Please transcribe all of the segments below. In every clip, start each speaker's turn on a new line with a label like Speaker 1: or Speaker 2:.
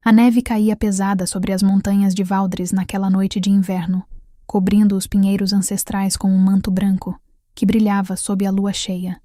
Speaker 1: A neve caía pesada sobre as montanhas de Valdres naquela noite de inverno, cobrindo os pinheiros ancestrais com um manto branco, que brilhava sob a lua cheia.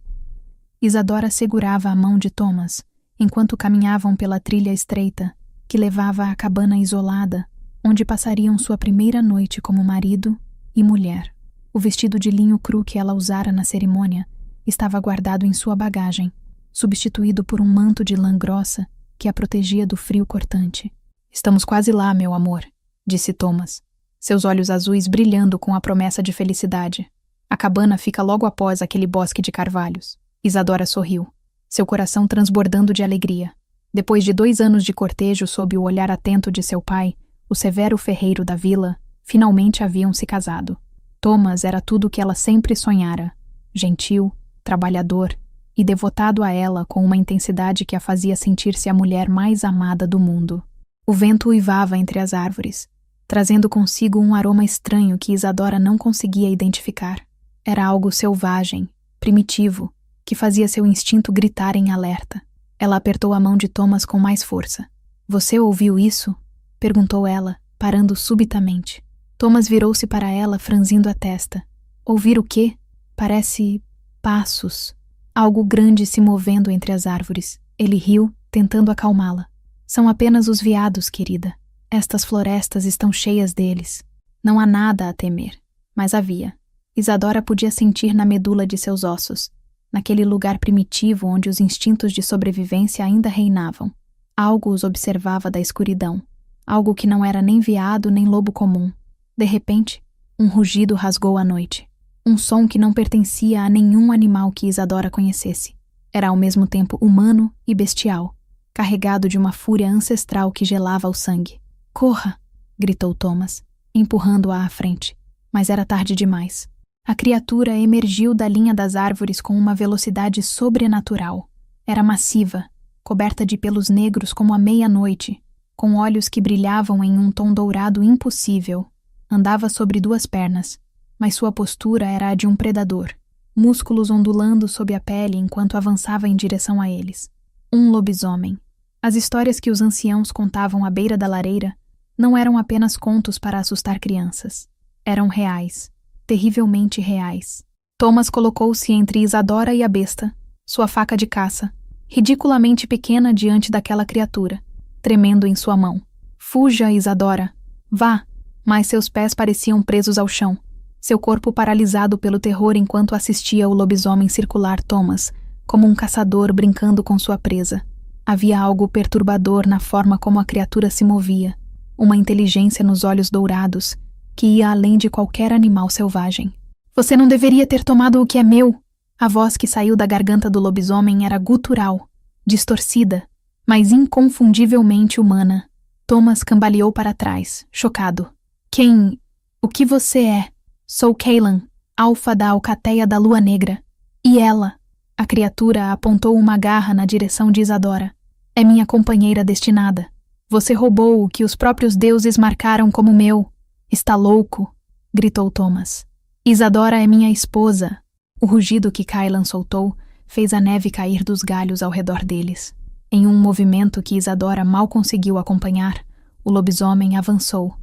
Speaker 1: Isadora segurava a mão de Thomas, enquanto caminhavam pela trilha estreita, que levava à cabana isolada, onde passariam sua primeira noite como marido e mulher. O vestido de linho cru que ela usara na cerimônia estava guardado em sua bagagem, substituído por um manto de lã grossa que a protegia do frio cortante. "Estamos quase lá, meu amor", disse Thomas, seus olhos azuis brilhando com a promessa de felicidade. "A cabana fica logo após aquele bosque de carvalhos." Isadora sorriu, seu coração transbordando de alegria. Depois de 2 anos de cortejo sob o olhar atento de seu pai, o severo ferreiro da vila, finalmente haviam se casado. Thomas era tudo o que ela sempre sonhara: gentil, trabalhador e devotado a ela com uma intensidade que a fazia sentir-se a mulher mais amada do mundo. O vento uivava entre as árvores, trazendo consigo um aroma estranho que Isadora não conseguia identificar. Era algo selvagem, primitivo, que fazia seu instinto gritar em alerta. Ela apertou a mão de Thomas com mais força. "Você ouviu isso?" perguntou ela, parando subitamente. Thomas virou-se para ela, franzindo a testa. "Ouvir o quê?" "Parece passos. Algo grande se movendo entre as árvores." Ele riu, tentando acalmá-la. "São apenas os veados, querida. Estas florestas estão cheias deles. Não há nada a temer." Mas havia. Isadora podia sentir na medula de seus ossos, naquele lugar primitivo onde os instintos de sobrevivência ainda reinavam. Algo os observava da escuridão. Algo que não era nem veado nem lobo comum. De repente, um rugido rasgou a noite. Um som que não pertencia a nenhum animal que Isadora conhecesse. Era ao mesmo tempo humano e bestial, carregado de uma fúria ancestral que gelava o sangue. "Corra!" gritou Thomas, empurrando-a à frente. Mas era tarde demais. A criatura emergiu da linha das árvores com uma velocidade sobrenatural. Era massiva, coberta de pelos negros como a meia-noite, com olhos que brilhavam em um tom dourado impossível. Andava sobre 2 pernas, mas sua postura era a de um predador, músculos ondulando sob a pele enquanto avançava em direção a eles. Um lobisomem. As histórias que os anciãos contavam à beira da lareira não eram apenas contos para assustar crianças. Eram reais, terrivelmente reais. Thomas colocou-se entre Isadora e a besta, sua faca de caça, ridiculamente pequena diante daquela criatura, tremendo em sua mão. "Fuja, Isadora! Vá!" Mas seus pés pareciam presos ao chão, seu corpo paralisado pelo terror enquanto assistia o lobisomem circular Thomas, como um caçador brincando com sua presa. Havia algo perturbador na forma como a criatura se movia, uma inteligência nos olhos dourados, que ia além de qualquer animal selvagem. "Você não deveria ter tomado o que é meu!" A voz que saiu da garganta do lobisomem era gutural, distorcida, mas inconfundivelmente humana. Thomas cambaleou para trás, chocado. "Quem? O que você é?" "Sou Cailan, alfa da alcateia da Lua Negra." "E ela?" A criatura apontou uma garra na direção de Isadora. "É minha companheira destinada. Você roubou o que os próprios deuses marcaram como meu." "Está louco!" gritou Thomas. "Isadora é minha esposa." O rugido que Cailan soltou fez a neve cair dos galhos ao redor deles. Em um movimento que Isadora mal conseguiu acompanhar, o lobisomem avançou.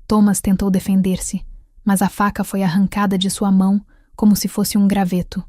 Speaker 1: Thomas tentou defender-se, mas a faca foi arrancada de sua mão como se fosse um graveto.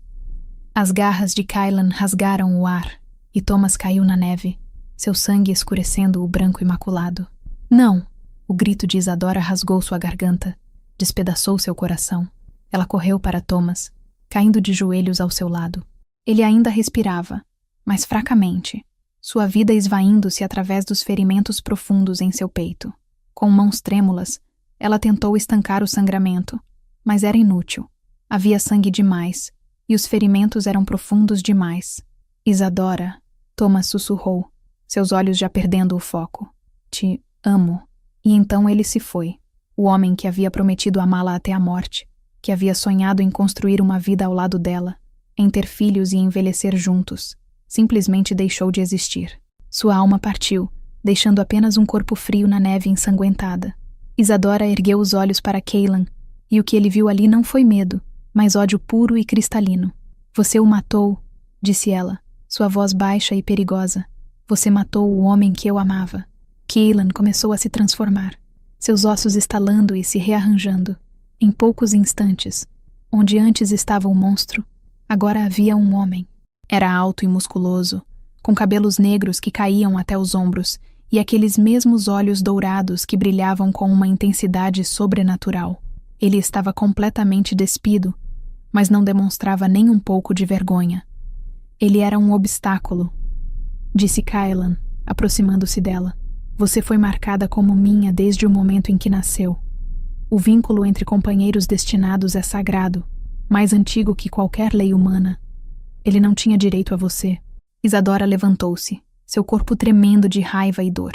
Speaker 1: As garras de Cailan rasgaram o ar, e Thomas caiu na neve, seu sangue escurecendo o branco imaculado. "Não!" O grito de Isadora rasgou sua garganta, despedaçou seu coração. Ela correu para Thomas, caindo de joelhos ao seu lado. Ele ainda respirava, mas fracamente, sua vida esvaindo-se através dos ferimentos profundos em seu peito. Com mãos trêmulas, ela tentou estancar o sangramento, mas era inútil. Havia sangue demais, e os ferimentos eram profundos demais. "Isadora", Thomas sussurrou, seus olhos já perdendo o foco. "Te amo." E então ele se foi, o homem que havia prometido amá-la até a morte, que havia sonhado em construir uma vida ao lado dela, em ter filhos e envelhecer juntos, simplesmente deixou de existir. Sua alma partiu, deixando apenas um corpo frio na neve ensanguentada. Isadora ergueu os olhos para Cailan, e o que ele viu ali não foi medo, mas ódio puro e cristalino. "Você o matou", disse ela, sua voz baixa e perigosa. "Você matou o homem que eu amava." Kaelan começou a se transformar, seus ossos estalando e se rearranjando. Em poucos instantes, onde antes estava o monstro, agora havia um homem. Era alto e musculoso, com cabelos negros que caíam até os ombros e aqueles mesmos olhos dourados que brilhavam com uma intensidade sobrenatural. Ele estava completamente despido, mas não demonstrava nem um pouco de vergonha. Ele era um obstáculo, disse Kaelan, aproximando-se dela. Você foi marcada como minha desde o momento em que nasceu. O vínculo entre companheiros destinados é sagrado, mais antigo que qualquer lei humana. Ele não tinha direito a você. Isadora levantou-se, seu corpo tremendo de raiva e dor.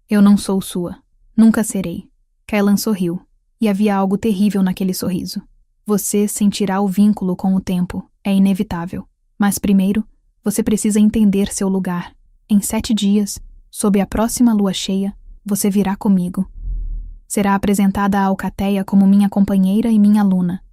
Speaker 1: Eu não sou sua. Nunca serei. Kaelan sorriu, e havia algo terrível naquele sorriso. Você sentirá o vínculo com o tempo, é inevitável. Mas primeiro, você precisa entender seu lugar. Em 7 dias, sob a próxima lua cheia, você virá comigo. Será apresentada a Alcateia como minha companheira e minha aluna.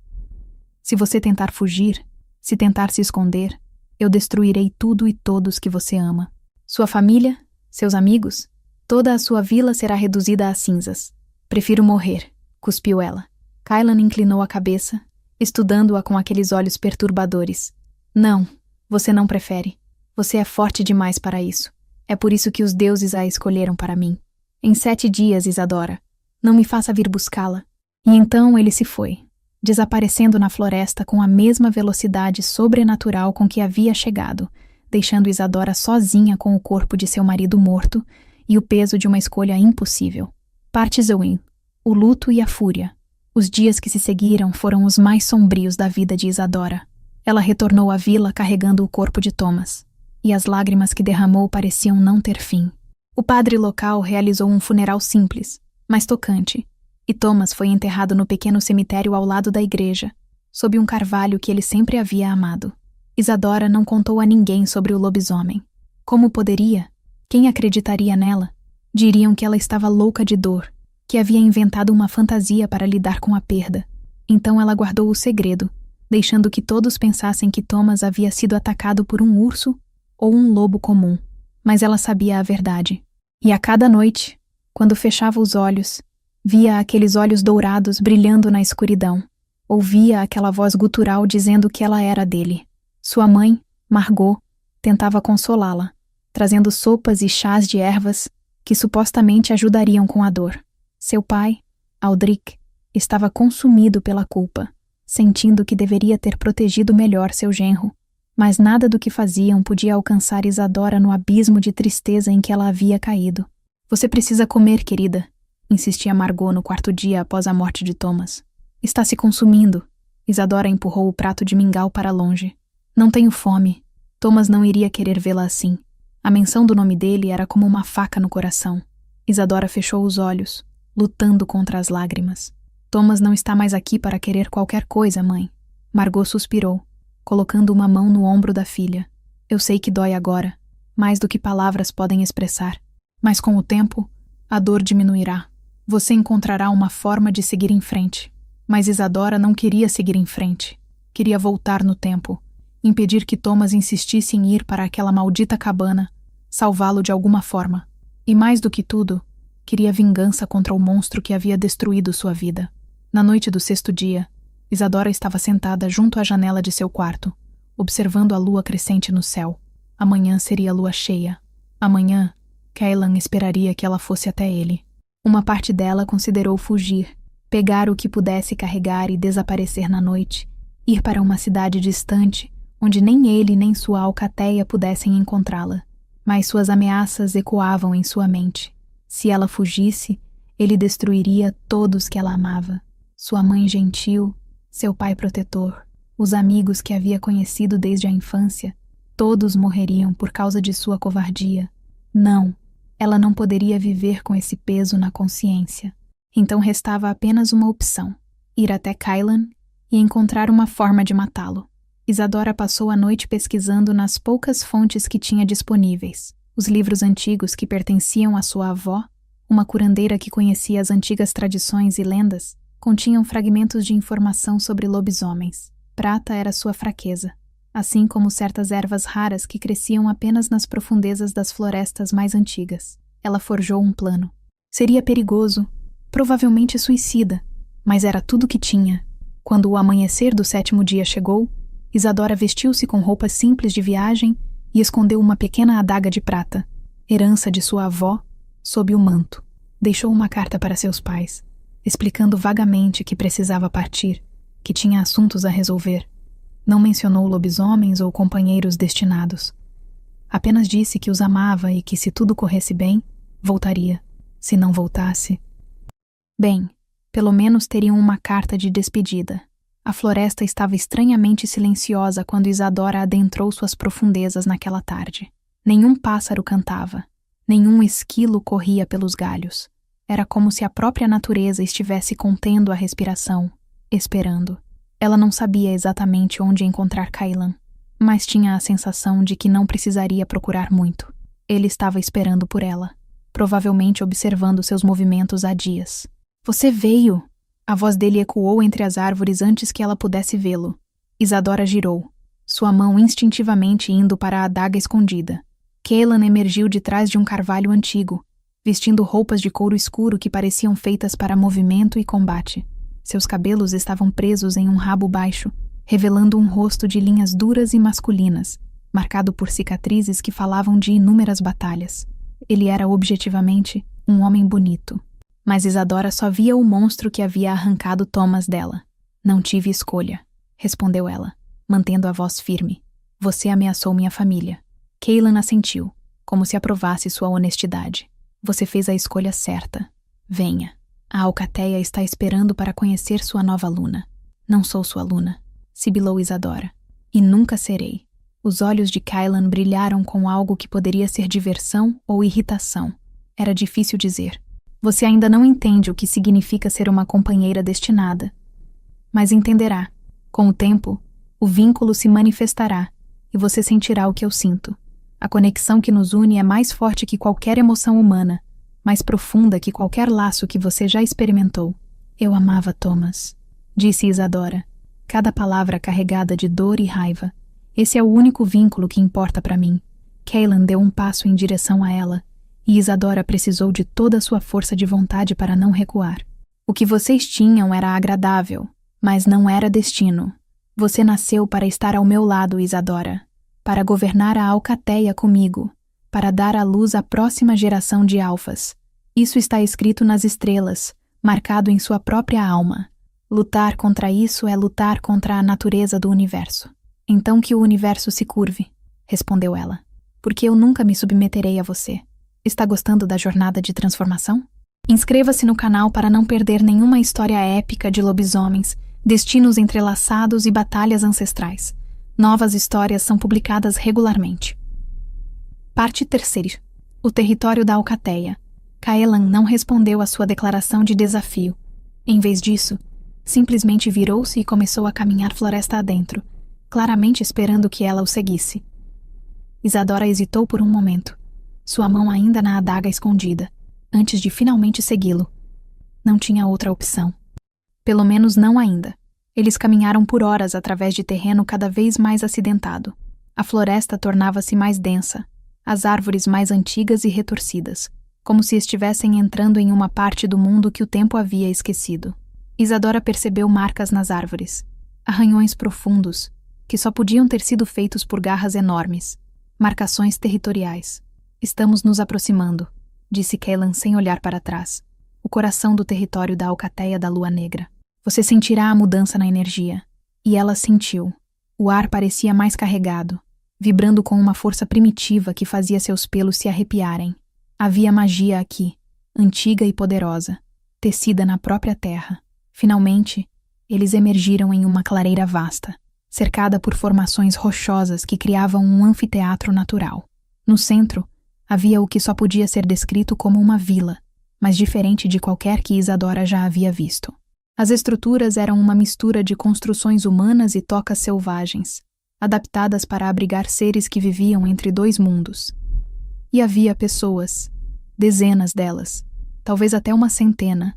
Speaker 1: Se você tentar fugir, se tentar se esconder, eu destruirei tudo e todos que você ama. Sua família, seus amigos, toda a sua vila será reduzida a cinzas. Prefiro morrer, cuspiu ela. Kaelan inclinou a cabeça, estudando-a com aqueles olhos perturbadores. Não, você não prefere. Você é forte demais para isso. É por isso que os deuses a escolheram para mim. Em 7 dias, Isadora. Não me faça vir buscá-la. E então ele se foi, desaparecendo na floresta com a mesma velocidade sobrenatural com que havia chegado, deixando Isadora sozinha com o corpo de seu marido morto e o peso de uma escolha impossível. Partzewin, o luto e a fúria. Os dias que se seguiram foram os mais sombrios da vida de Isadora. Ela retornou à vila carregando o corpo de Thomas, e as lágrimas que derramou pareciam não ter fim. O padre local realizou um funeral simples, mas tocante, e Thomas foi enterrado no pequeno cemitério ao lado da igreja, sob um carvalho que ele sempre havia amado. Isadora não contou a ninguém sobre o lobisomem. Como poderia? Quem acreditaria nela? Diriam que ela estava louca de dor, que havia inventado uma fantasia para lidar com a perda. Então ela guardou o segredo, deixando que todos pensassem que Thomas havia sido atacado por um urso ou um lobo comum. Mas ela sabia a verdade. E a cada noite, quando fechava os olhos, via aqueles olhos dourados brilhando na escuridão. Ouvia aquela voz gutural dizendo que ela era dele. Sua mãe, Margot, tentava consolá-la, trazendo sopas e chás de ervas que supostamente ajudariam com a dor. Seu pai, Aldrich, estava consumido pela culpa, sentindo que deveria ter protegido melhor seu genro. Mas nada do que faziam podia alcançar Isadora no abismo de tristeza em que ela havia caído. Você precisa comer, querida, insistia Margot no 4º dia após a morte de Thomas. Está se consumindo. Isadora empurrou o prato de mingau para longe. Não tenho fome. Thomas não iria querer vê-la assim. A menção do nome dele era como uma faca no coração. Isadora fechou os olhos, lutando contra as lágrimas. Thomas não está mais aqui para querer qualquer coisa, mãe. Margot suspirou, colocando uma mão no ombro da filha. Eu sei que dói agora, mais do que palavras podem expressar. Mas com o tempo, a dor diminuirá. Você encontrará uma forma de seguir em frente. Mas Isadora não queria seguir em frente. Queria voltar no tempo, impedir que Thomas insistisse em ir para aquela maldita cabana, salvá-lo de alguma forma. E mais do que tudo, queria vingança contra o monstro que havia destruído sua vida. Na noite do 6º dia, Isadora estava sentada junto à janela de seu quarto, observando a lua crescente no céu. Amanhã seria lua cheia. Amanhã, Kaelan esperaria que ela fosse até ele. Uma parte dela considerou fugir, pegar o que pudesse carregar e desaparecer na noite, ir para uma cidade distante, onde nem ele nem sua alcateia pudessem encontrá-la. Mas suas ameaças ecoavam em sua mente. Se ela fugisse, ele destruiria todos que ela amava. Sua mãe gentil, seu pai protetor, os amigos que havia conhecido desde a infância, todos morreriam por causa de sua covardia. Não, ela não poderia viver com esse peso na consciência. Então restava apenas uma opção: ir até Kaelan e encontrar uma forma de matá-lo. Isadora passou a noite pesquisando nas poucas fontes que tinha disponíveis. Os livros antigos que pertenciam à sua avó, uma curandeira que conhecia as antigas tradições e lendas, continham fragmentos de informação sobre lobisomens. Prata era sua fraqueza, assim como certas ervas raras que cresciam apenas nas profundezas das florestas mais antigas. ela forjou um plano. Seria perigoso, provavelmente suicida, mas era tudo que tinha. Quando o amanhecer do 7º dia chegou, Isadora vestiu-se com roupas simples de viagem e escondeu uma pequena adaga de prata, herança de sua avó, sob o manto. Deixou uma carta para seus pais, explicando vagamente que precisava partir, que tinha assuntos a resolver. Não mencionou lobisomens ou companheiros destinados. Apenas disse que os amava e que, se tudo corresse bem, voltaria. Se não voltasse... Bem, pelo menos teriam uma carta de despedida. A floresta estava estranhamente silenciosa quando Isadora adentrou suas profundezas naquela tarde. Nenhum pássaro cantava, nenhum esquilo corria pelos galhos. Era como se a própria natureza estivesse contendo a respiração, esperando. Ela não sabia exatamente onde encontrar Kailan, mas tinha a sensação de que não precisaria procurar muito. Ele estava esperando por ela, provavelmente observando seus movimentos há dias. "Você veio!" A voz dele ecoou entre as árvores antes que ela pudesse vê-lo. Isadora girou, sua mão instintivamente indo para a adaga escondida. Kailan emergiu de trás de um carvalho antigo, vestindo roupas de couro escuro que pareciam feitas para movimento e combate. Seus cabelos estavam presos em um rabo baixo, revelando um rosto de linhas duras e masculinas, marcado por cicatrizes que falavam de inúmeras batalhas. Ele era objetivamente um homem bonito. Mas Isadora só via o monstro que havia arrancado Thomas dela. "Não tive escolha", respondeu ela, mantendo a voz firme. "Você ameaçou minha família." Kailan assentiu, como se aprovasse sua honestidade. "Você fez a escolha certa. Venha. A alcateia está esperando para conhecer sua nova aluna." "Não sou sua aluna", sibilou Isadora. "E nunca serei." Os olhos de Kailan brilharam com algo que poderia ser diversão ou irritação. Era difícil dizer. "Você ainda não entende o que significa ser uma companheira destinada. Mas entenderá. Com o tempo, o vínculo se manifestará e você sentirá o que eu sinto. A conexão que nos une é mais forte que qualquer emoção humana, mais profunda que qualquer laço que você já experimentou." "Eu amava Thomas", disse Isadora, cada palavra carregada de dor e raiva. "Esse é o único vínculo que importa para mim." Kailan deu um passo em direção a ela, e Isadora precisou de toda a sua força de vontade para não recuar. "O que vocês tinham era agradável, mas não era destino. Você nasceu para estar ao meu lado, Isadora, para governar a alcateia comigo, para dar à luz a próxima geração de alfas. Isso está escrito nas estrelas, marcado em sua própria alma. Lutar contra isso é lutar contra a natureza do universo." "Então que o universo se curve", respondeu ela, "porque eu nunca me submeterei a você." Está gostando da jornada de transformação? Inscreva-se no canal para não perder nenhuma história épica de lobisomens, destinos entrelaçados e batalhas ancestrais. Novas histórias são publicadas regularmente. Parte 3. O território da alcateia. Kailan não respondeu à sua declaração de desafio. Em vez disso, simplesmente virou-se e começou a caminhar floresta adentro, claramente esperando que ela o seguisse. Isadora hesitou por um momento, sua mão ainda na adaga escondida, antes de finalmente segui-lo. Não tinha outra opção. Pelo menos não ainda. Eles caminharam por horas através de terreno cada vez mais acidentado. A floresta tornava-se mais densa, as árvores mais antigas e retorcidas, como se estivessem entrando em uma parte do mundo que o tempo havia esquecido. Isadora percebeu marcas nas árvores, arranhões profundos, que só podiam ter sido feitos por garras enormes, marcações territoriais. "Estamos nos aproximando", disse Kailan sem olhar para trás. "O coração do território da alcateia da Lua Negra. Você sentirá a mudança na energia." E ela sentiu. O ar parecia mais carregado, vibrando com uma força primitiva que fazia seus pelos se arrepiarem. Havia magia aqui, antiga e poderosa, tecida na própria terra. Finalmente, eles emergiram em uma clareira vasta, cercada por formações rochosas que criavam um anfiteatro natural. No centro, havia o que só podia ser descrito como uma vila, mas diferente de qualquer que Isadora já havia visto. As estruturas eram uma mistura de construções humanas e tocas selvagens, adaptadas para abrigar seres que viviam entre dois mundos. E havia pessoas, dezenas delas, talvez até uma centena,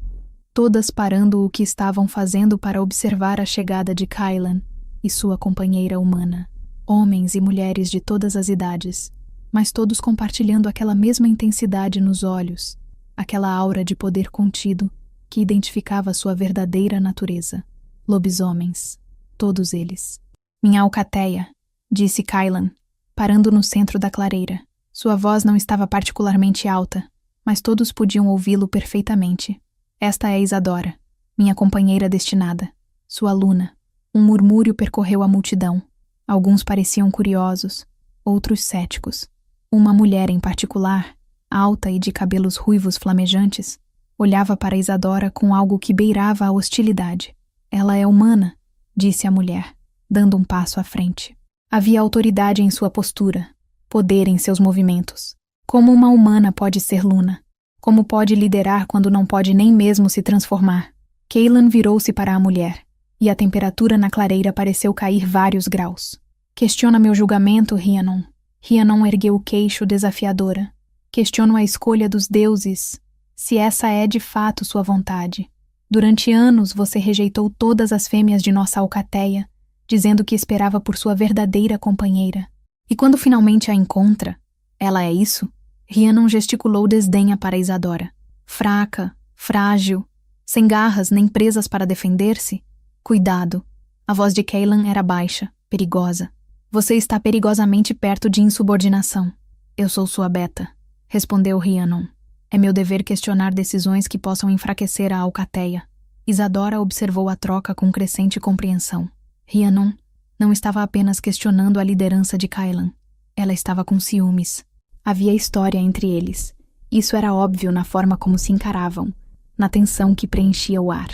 Speaker 1: todas parando o que estavam fazendo para observar a chegada de Kailan e sua companheira humana. Homens e mulheres de todas as idades, mas todos compartilhando aquela mesma intensidade nos olhos, aquela aura de poder contido que identificava sua verdadeira natureza. Lobisomens, todos eles. Minha alcateia, disse Kylan, parando no centro da clareira. Sua voz não estava particularmente alta, mas todos podiam ouvi-lo perfeitamente. Esta é Isadora, minha companheira destinada, sua aluna. Um murmúrio percorreu a multidão. Alguns pareciam curiosos, outros céticos. Uma mulher em particular, alta e de cabelos ruivos flamejantes, olhava para Isadora com algo que beirava a hostilidade. Ela é humana, disse a mulher, dando um passo à frente. Havia autoridade em sua postura, poder em seus movimentos. Como uma humana pode ser Luna? Como pode liderar quando não pode nem mesmo se transformar? Cailan virou-se para a mulher, e a temperatura na clareira pareceu cair vários graus. Questiona meu julgamento, Rhiannon. Rhiannon ergueu o queixo desafiadora. Questiono a escolha dos deuses, se essa é de fato sua vontade. Durante anos você rejeitou todas as fêmeas de nossa alcateia, dizendo que esperava por sua verdadeira companheira. E quando finalmente a encontra, ela é isso? Rhiannon gesticulou desdenha para Isadora. Fraca, frágil, sem garras nem presas para defender-se? Cuidado. A voz de Cailan era baixa, perigosa. Você está perigosamente perto de insubordinação. Eu sou sua beta, respondeu Rhiannon. É meu dever questionar decisões que possam enfraquecer a alcateia. Isadora observou a troca com crescente compreensão. Rhiannon não estava apenas questionando a liderança de Cailan. Ela estava com ciúmes. Havia história entre eles. Isso era óbvio na forma como se encaravam, na tensão que preenchia o ar.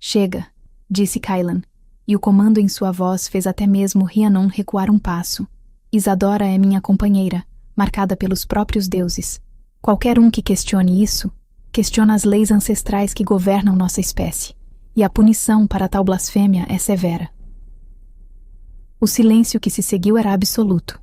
Speaker 1: Chega, disse Cailan, e o comando em sua voz fez até mesmo Rhiannon recuar um passo. Isadora é minha companheira, marcada pelos próprios deuses. Qualquer um que questione isso, questiona as leis ancestrais que governam nossa espécie, e a punição para tal blasfêmia é severa. O silêncio que se seguiu era absoluto.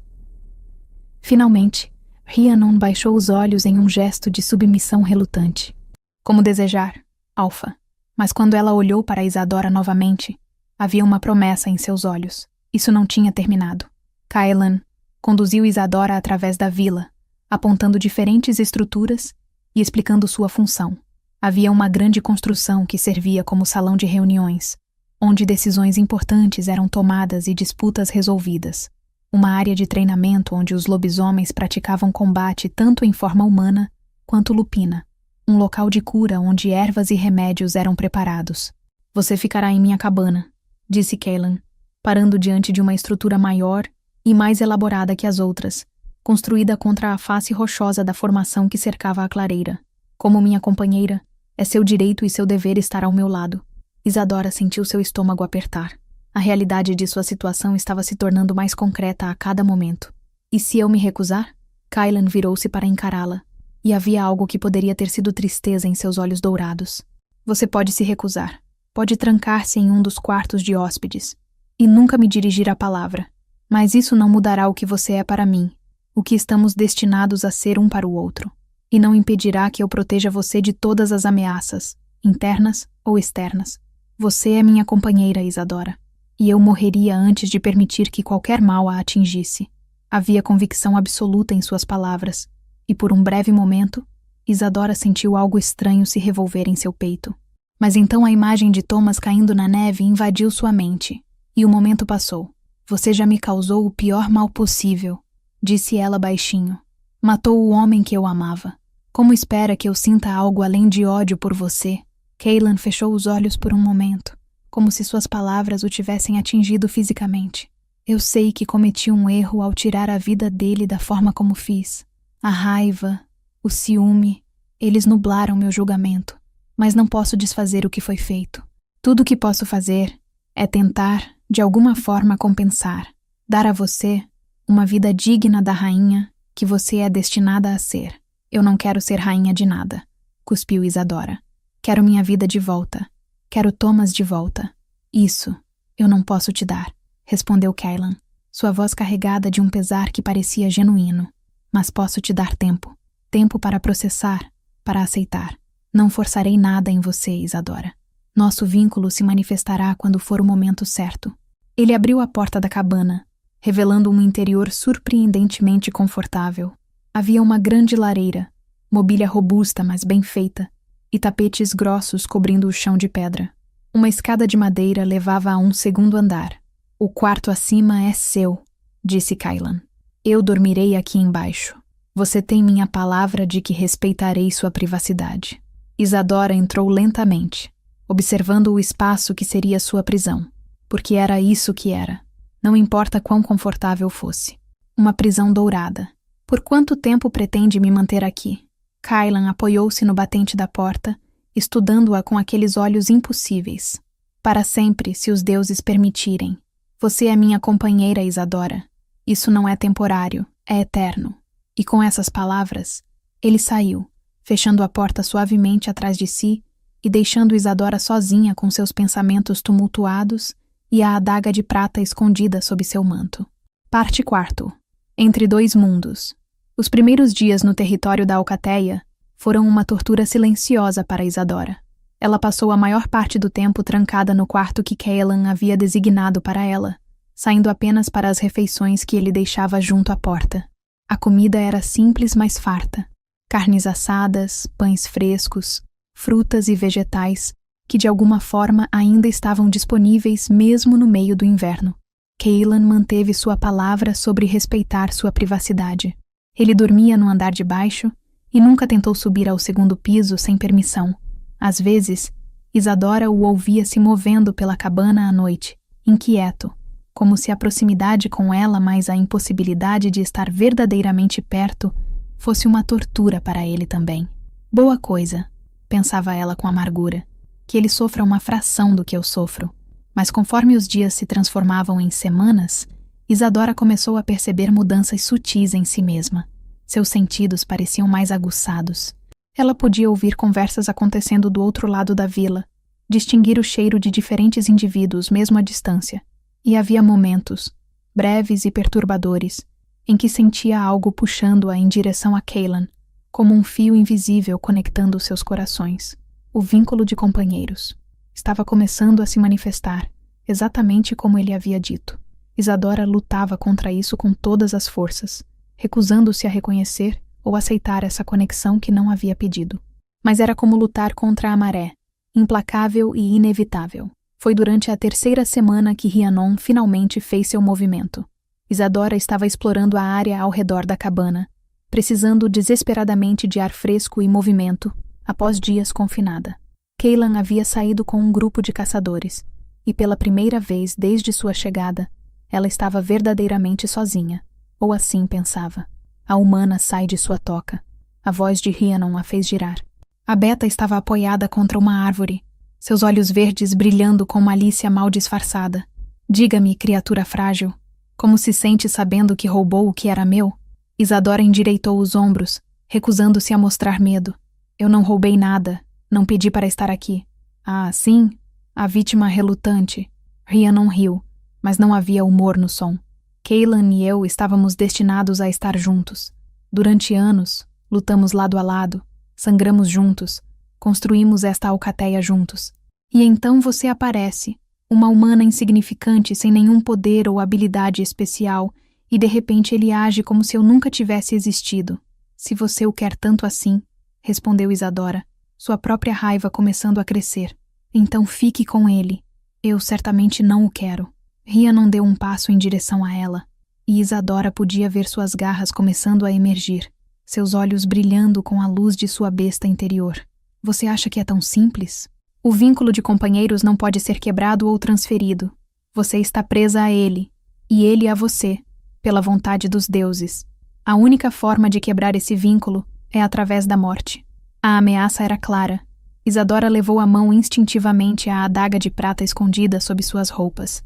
Speaker 1: Finalmente, Rhiannon baixou os olhos em um gesto de submissão relutante. Como desejar, Alfa. Mas quando ela olhou para Isadora novamente, havia uma promessa em seus olhos. Isso não tinha terminado. Cailan conduziu Isadora através da vila, apontando diferentes estruturas e explicando sua função. Havia uma grande construção que servia como salão de reuniões, onde decisões importantes eram tomadas e disputas resolvidas. Uma área de treinamento onde os lobisomens praticavam combate tanto em forma humana quanto lupina. Um local de cura onde ervas e remédios eram preparados. Você ficará em minha cabana, disse Cailan, parando diante de uma estrutura maior e mais elaborada que as outras, construída contra a face rochosa da formação que cercava a clareira. Como minha companheira, é seu direito e seu dever estar ao meu lado. Isadora sentiu seu estômago apertar. A realidade de sua situação estava se tornando mais concreta a cada momento. E se eu me recusar? Cailan virou-se para encará-la, e havia algo que poderia ter sido tristeza em seus olhos dourados. Você pode se recusar. Pode trancar-se em um dos quartos de hóspedes, e nunca me dirigir a palavra. Mas isso não mudará o que você é para mim, o que estamos destinados a ser um para o outro, e não impedirá que eu proteja você de todas as ameaças, internas ou externas. Você é minha companheira, Isadora, e eu morreria antes de permitir que qualquer mal a atingisse. Havia convicção absoluta em suas palavras, e por um breve momento, Isadora sentiu algo estranho se revolver em seu peito. Mas então a imagem de Thomas caindo na neve invadiu sua mente, e o momento passou. Você já me causou o pior mal possível, disse ela baixinho. Matou o homem que eu amava. Como espera que eu sinta algo além de ódio por você? Cailan fechou os olhos por um momento, como se suas palavras o tivessem atingido fisicamente. Eu sei que cometi um erro ao tirar a vida dele da forma como fiz. A raiva, o ciúme, eles nublaram meu julgamento, mas não posso desfazer o que foi feito. Tudo o que posso fazer é tentar, de alguma forma, compensar, dar a você uma vida digna da rainha que você é destinada a ser. Eu não quero ser rainha de nada, cuspiu Isadora. Quero minha vida de volta. Quero Thomas de volta. Isso eu não posso te dar, respondeu Cailan, sua voz carregada de um pesar que parecia genuíno. Mas posso te dar tempo. Tempo para processar, para aceitar. Não forçarei nada em você, Isadora. Nosso vínculo se manifestará quando for o momento certo. Ele abriu a porta da cabana, revelando um interior surpreendentemente confortável. Havia uma grande lareira, mobília robusta, mas bem feita, e tapetes grossos cobrindo o chão de pedra. Uma escada de madeira levava a um segundo andar. O quarto acima é seu, disse Kylan. Eu dormirei aqui embaixo. Você tem minha palavra de que respeitarei sua privacidade. Isadora entrou lentamente, observando o espaço que seria sua prisão, porque era isso que era. Não importa quão confortável fosse. Uma prisão dourada. Por quanto tempo pretende me manter aqui? Kylan apoiou-se no batente da porta, estudando-a com aqueles olhos impossíveis. Para sempre, se os deuses permitirem. Você é minha companheira, Isadora. Isso não é temporário, é eterno. E com essas palavras, ele saiu, fechando a porta suavemente atrás de si e deixando Isadora sozinha com seus pensamentos tumultuados e a adaga de prata escondida sob seu manto. Parte 4. Entre dois mundos. Os primeiros dias no território da Alcateia foram uma tortura silenciosa para Isadora. Ela passou a maior parte do tempo trancada no quarto que Kaelan havia designado para ela, saindo apenas para as refeições que ele deixava junto à porta. A comida era simples, mas farta. Carnes assadas, pães frescos, frutas e vegetais que de alguma forma ainda estavam disponíveis mesmo no meio do inverno. Kaelan manteve sua palavra sobre respeitar sua privacidade. Ele dormia no andar de baixo e nunca tentou subir ao segundo piso sem permissão. Às vezes, Isadora o ouvia se movendo pela cabana à noite, inquieto, como se a proximidade com ela mais a impossibilidade de estar verdadeiramente perto fosse uma tortura para ele também. Boa coisa, pensava ela com amargura, que ele sofra uma fração do que eu sofro. Mas conforme os dias se transformavam em semanas, Isadora começou a perceber mudanças sutis em si mesma. Seus sentidos pareciam mais aguçados. Ela podia ouvir conversas acontecendo do outro lado da vila, distinguir o cheiro de diferentes indivíduos mesmo à distância. E havia momentos, breves e perturbadores, em que sentia algo puxando-a em direção a Kaelan, como um fio invisível conectando seus corações. O vínculo de companheiros estava começando a se manifestar, exatamente como ele havia dito. Isadora lutava contra isso com todas as forças, recusando-se a reconhecer ou aceitar essa conexão que não havia pedido. Mas era como lutar contra a maré, implacável e inevitável. Foi durante a terceira semana que Rhiannon finalmente fez seu movimento. Isadora estava explorando a área ao redor da cabana, precisando desesperadamente de ar fresco e movimento após dias confinada. Kaelan havia saído com um grupo de caçadores, e pela primeira vez desde sua chegada, ela estava verdadeiramente sozinha, ou assim pensava. A humana sai de sua toca. A voz de Rhiannon a fez girar. A Beta estava apoiada contra uma árvore, seus olhos verdes brilhando com malícia mal disfarçada. Diga-me, criatura frágil, como se sente sabendo que roubou o que era meu? Isadora endireitou os ombros, recusando-se a mostrar medo. Eu não roubei nada, não pedi para estar aqui. Ah, sim? A vítima relutante. Rhiannon riu, mas não havia humor no som. Kaelan e eu estávamos destinados a estar juntos. Durante anos, lutamos lado a lado, sangramos juntos, construímos esta alcateia juntos. E então você aparece, uma humana insignificante sem nenhum poder ou habilidade especial, e de repente ele age como se eu nunca tivesse existido. Se você o quer tanto assim, respondeu Isadora, sua própria raiva começando a crescer. Então fique com ele. Eu certamente não o quero. Rhiannon deu um passo em direção a ela, e Isadora podia ver suas garras começando a emergir, seus olhos brilhando com a luz de sua besta interior. Você acha que é tão simples? O vínculo de companheiros não pode ser quebrado ou transferido. Você está presa a ele, e ele a você, pela vontade dos deuses. A única forma de quebrar esse vínculo é através da morte. A ameaça era clara. Isadora levou a mão instintivamente à adaga de prata escondida sob suas roupas.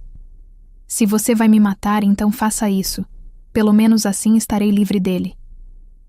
Speaker 1: Se você vai me matar, então faça isso. Pelo menos assim estarei livre dele.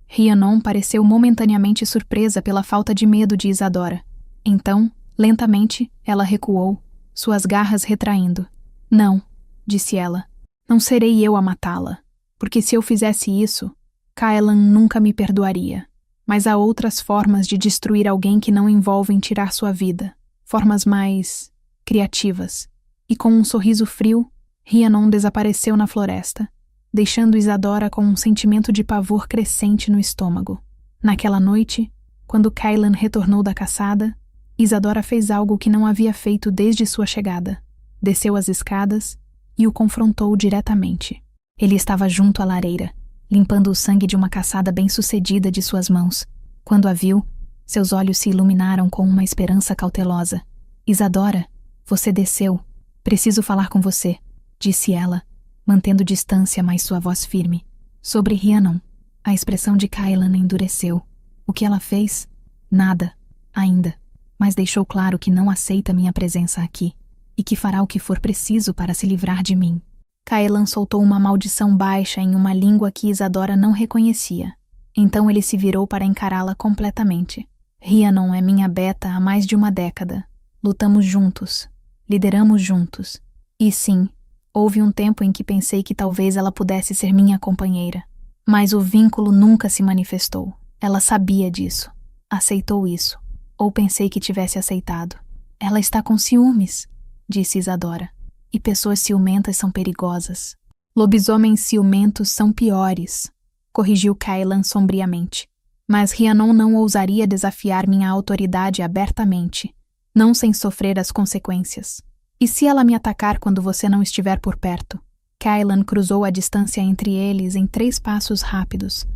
Speaker 1: Rhiannon pareceu momentaneamente surpresa pela falta de medo de Isadora. Então, lentamente, ela recuou, suas garras retraindo. Não, disse ela. Não serei eu a matá-la, porque se eu fizesse isso, Kaelan nunca me perdoaria. Mas há outras formas de destruir alguém que não envolvem tirar sua vida. Formas mais criativas. E com um sorriso frio, Rhiannon desapareceu na floresta, deixando Isadora com um sentimento de pavor crescente no estômago. Naquela noite, quando Kylan retornou da caçada, Isadora fez algo que não havia feito desde sua chegada. Desceu as escadas e o confrontou diretamente. Ele estava junto à lareira, limpando o sangue de uma caçada bem-sucedida de suas mãos. Quando a viu, seus olhos se iluminaram com uma esperança cautelosa. Isadora, você desceu. Preciso falar com você, disse ela, mantendo distância, mas sua voz firme. Sobre Rhiannon, a expressão de Kylan endureceu. O que ela fez? Nada, ainda, mas deixou claro que não aceita minha presença aqui e que fará o que for preciso para se livrar de mim. Kylan soltou uma maldição baixa em uma língua que Isadora não reconhecia. Então ele se virou para encará-la completamente. Rhiannon é minha beta há mais de uma década. Lutamos juntos. Lideramos juntos. E sim, houve um tempo em que pensei que talvez ela pudesse ser minha companheira. Mas o vínculo nunca se manifestou. Ela sabia disso. Aceitou isso. Ou pensei que tivesse aceitado. Ela está com ciúmes, disse Isadora. E pessoas ciumentas são perigosas. Lobisomens ciumentos são piores, corrigiu Kylan sombriamente. Mas Rhiannon não ousaria desafiar minha autoridade abertamente, não sem sofrer as consequências. E se ela me atacar quando você não estiver por perto? Kylan cruzou a distância entre eles em 3 passos rápidos,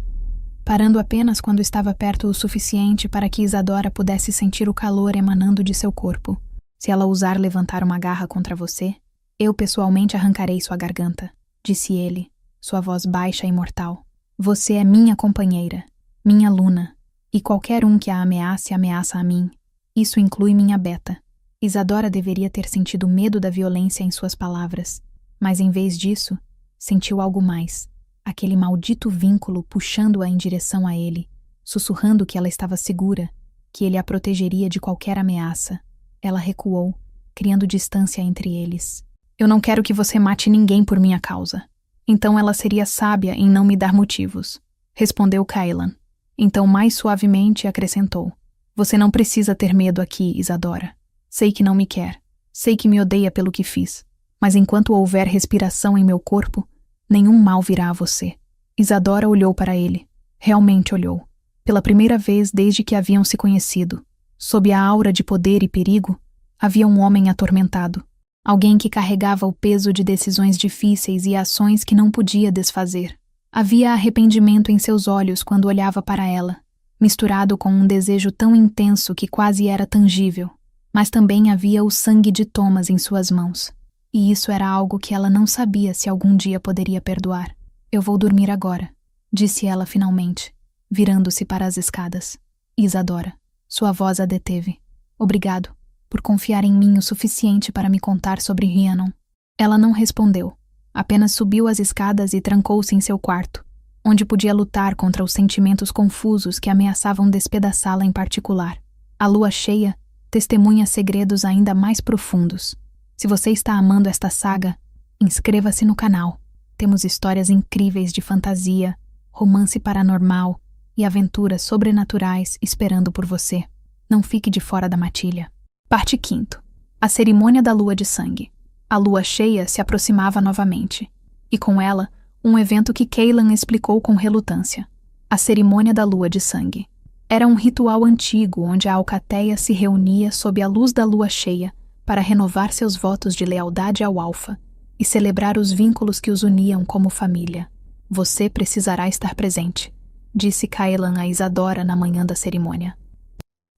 Speaker 1: parando apenas quando estava perto o suficiente para que Isadora pudesse sentir o calor emanando de seu corpo. Se ela ousar levantar uma garra contra você, eu pessoalmente arrancarei sua garganta, disse ele, sua voz baixa e mortal. Você é minha companheira, minha Luna, e qualquer um que a ameace ameaça a mim. Isso inclui minha beta. Isadora deveria ter sentido medo da violência em suas palavras, mas em vez disso, sentiu algo mais. Aquele maldito vínculo puxando-a em direção a ele, sussurrando que ela estava segura, que ele a protegeria de qualquer ameaça. Ela recuou, criando distância entre eles. Eu não quero que você mate ninguém por minha causa. Então ela seria sábia em não me dar motivos, respondeu Kylan. Então mais suavemente acrescentou. Você não precisa ter medo aqui, Isadora. Sei que não me quer. Sei que me odeia pelo que fiz. Mas enquanto houver respiração em meu corpo, nenhum mal virá a você. Isadora olhou para ele. Realmente olhou. Pela primeira vez desde que haviam se conhecido, sob a aura de poder e perigo, havia um homem atormentado. Alguém que carregava o peso de decisões difíceis e ações que não podia desfazer. Havia arrependimento em seus olhos quando olhava para ela, misturado com um desejo tão intenso que quase era tangível. Mas também havia o sangue de Thomas em suas mãos. E isso era algo que ela não sabia se algum dia poderia perdoar. Eu vou dormir agora, disse ela finalmente, virando-se para as escadas. Isadora, sua voz a deteve. Obrigado por confiar em mim o suficiente para me contar sobre Rhiannon. Ela não respondeu, apenas subiu as escadas e trancou-se em seu quarto, onde podia lutar contra os sentimentos confusos que ameaçavam despedaçá-la em particular. A lua cheia testemunha segredos ainda mais profundos. Se você está amando esta saga, inscreva-se no canal. Temos histórias incríveis de fantasia, romance paranormal e aventuras sobrenaturais esperando por você. Não fique de fora da matilha. Parte 5. A cerimônia da lua de sangue. A lua cheia se aproximava novamente, e com ela, um evento que Kylan explicou com relutância. A cerimônia da lua de sangue. Era um ritual antigo onde a alcateia se reunia sob a luz da lua cheia para renovar seus votos de lealdade ao Alfa e celebrar os vínculos que os uniam como família. Você precisará estar presente, disse Kylan a Isadora na manhã da cerimônia.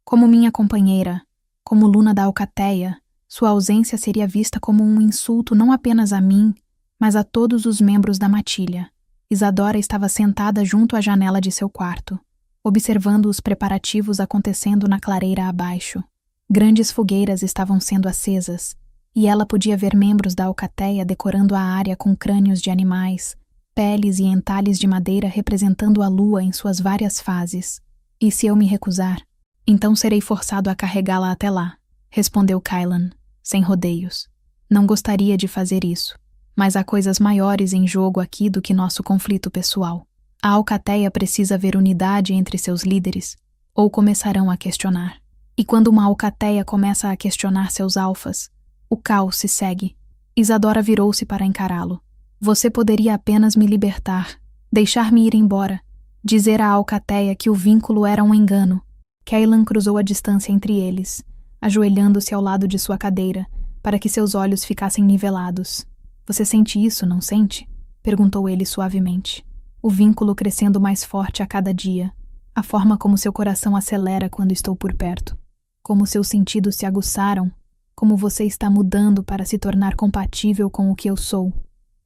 Speaker 1: Como minha companheira, como Luna da alcateia, sua ausência seria vista como um insulto não apenas a mim, mas a todos os membros da matilha. Isadora estava sentada junto à janela de seu quarto, observando os preparativos acontecendo na clareira abaixo. Grandes fogueiras estavam sendo acesas, e ela podia ver membros da alcateia decorando a área com crânios de animais, peles e entalhes de madeira representando a lua em suas várias fases. E se eu me recusar? Então serei forçado a carregá-la até lá, respondeu Kylan, sem rodeios. Não gostaria de fazer isso, mas há coisas maiores em jogo aqui do que nosso conflito pessoal. A alcateia precisa ver unidade entre seus líderes, ou começarão a questionar. E quando uma alcateia começa a questionar seus alfas, o caos se segue. Isadora virou-se para encará-lo. Você poderia apenas me libertar, deixar-me ir embora, dizer à alcateia que o vínculo era um engano. Cailan cruzou a distância entre eles, ajoelhando-se ao lado de sua cadeira, para que seus olhos ficassem nivelados. Você sente isso, não sente? Perguntou ele suavemente. O vínculo crescendo mais forte a cada dia, a forma como seu coração acelera quando estou por perto, como seus sentidos se aguçaram, como você está mudando para se tornar compatível com o que eu sou.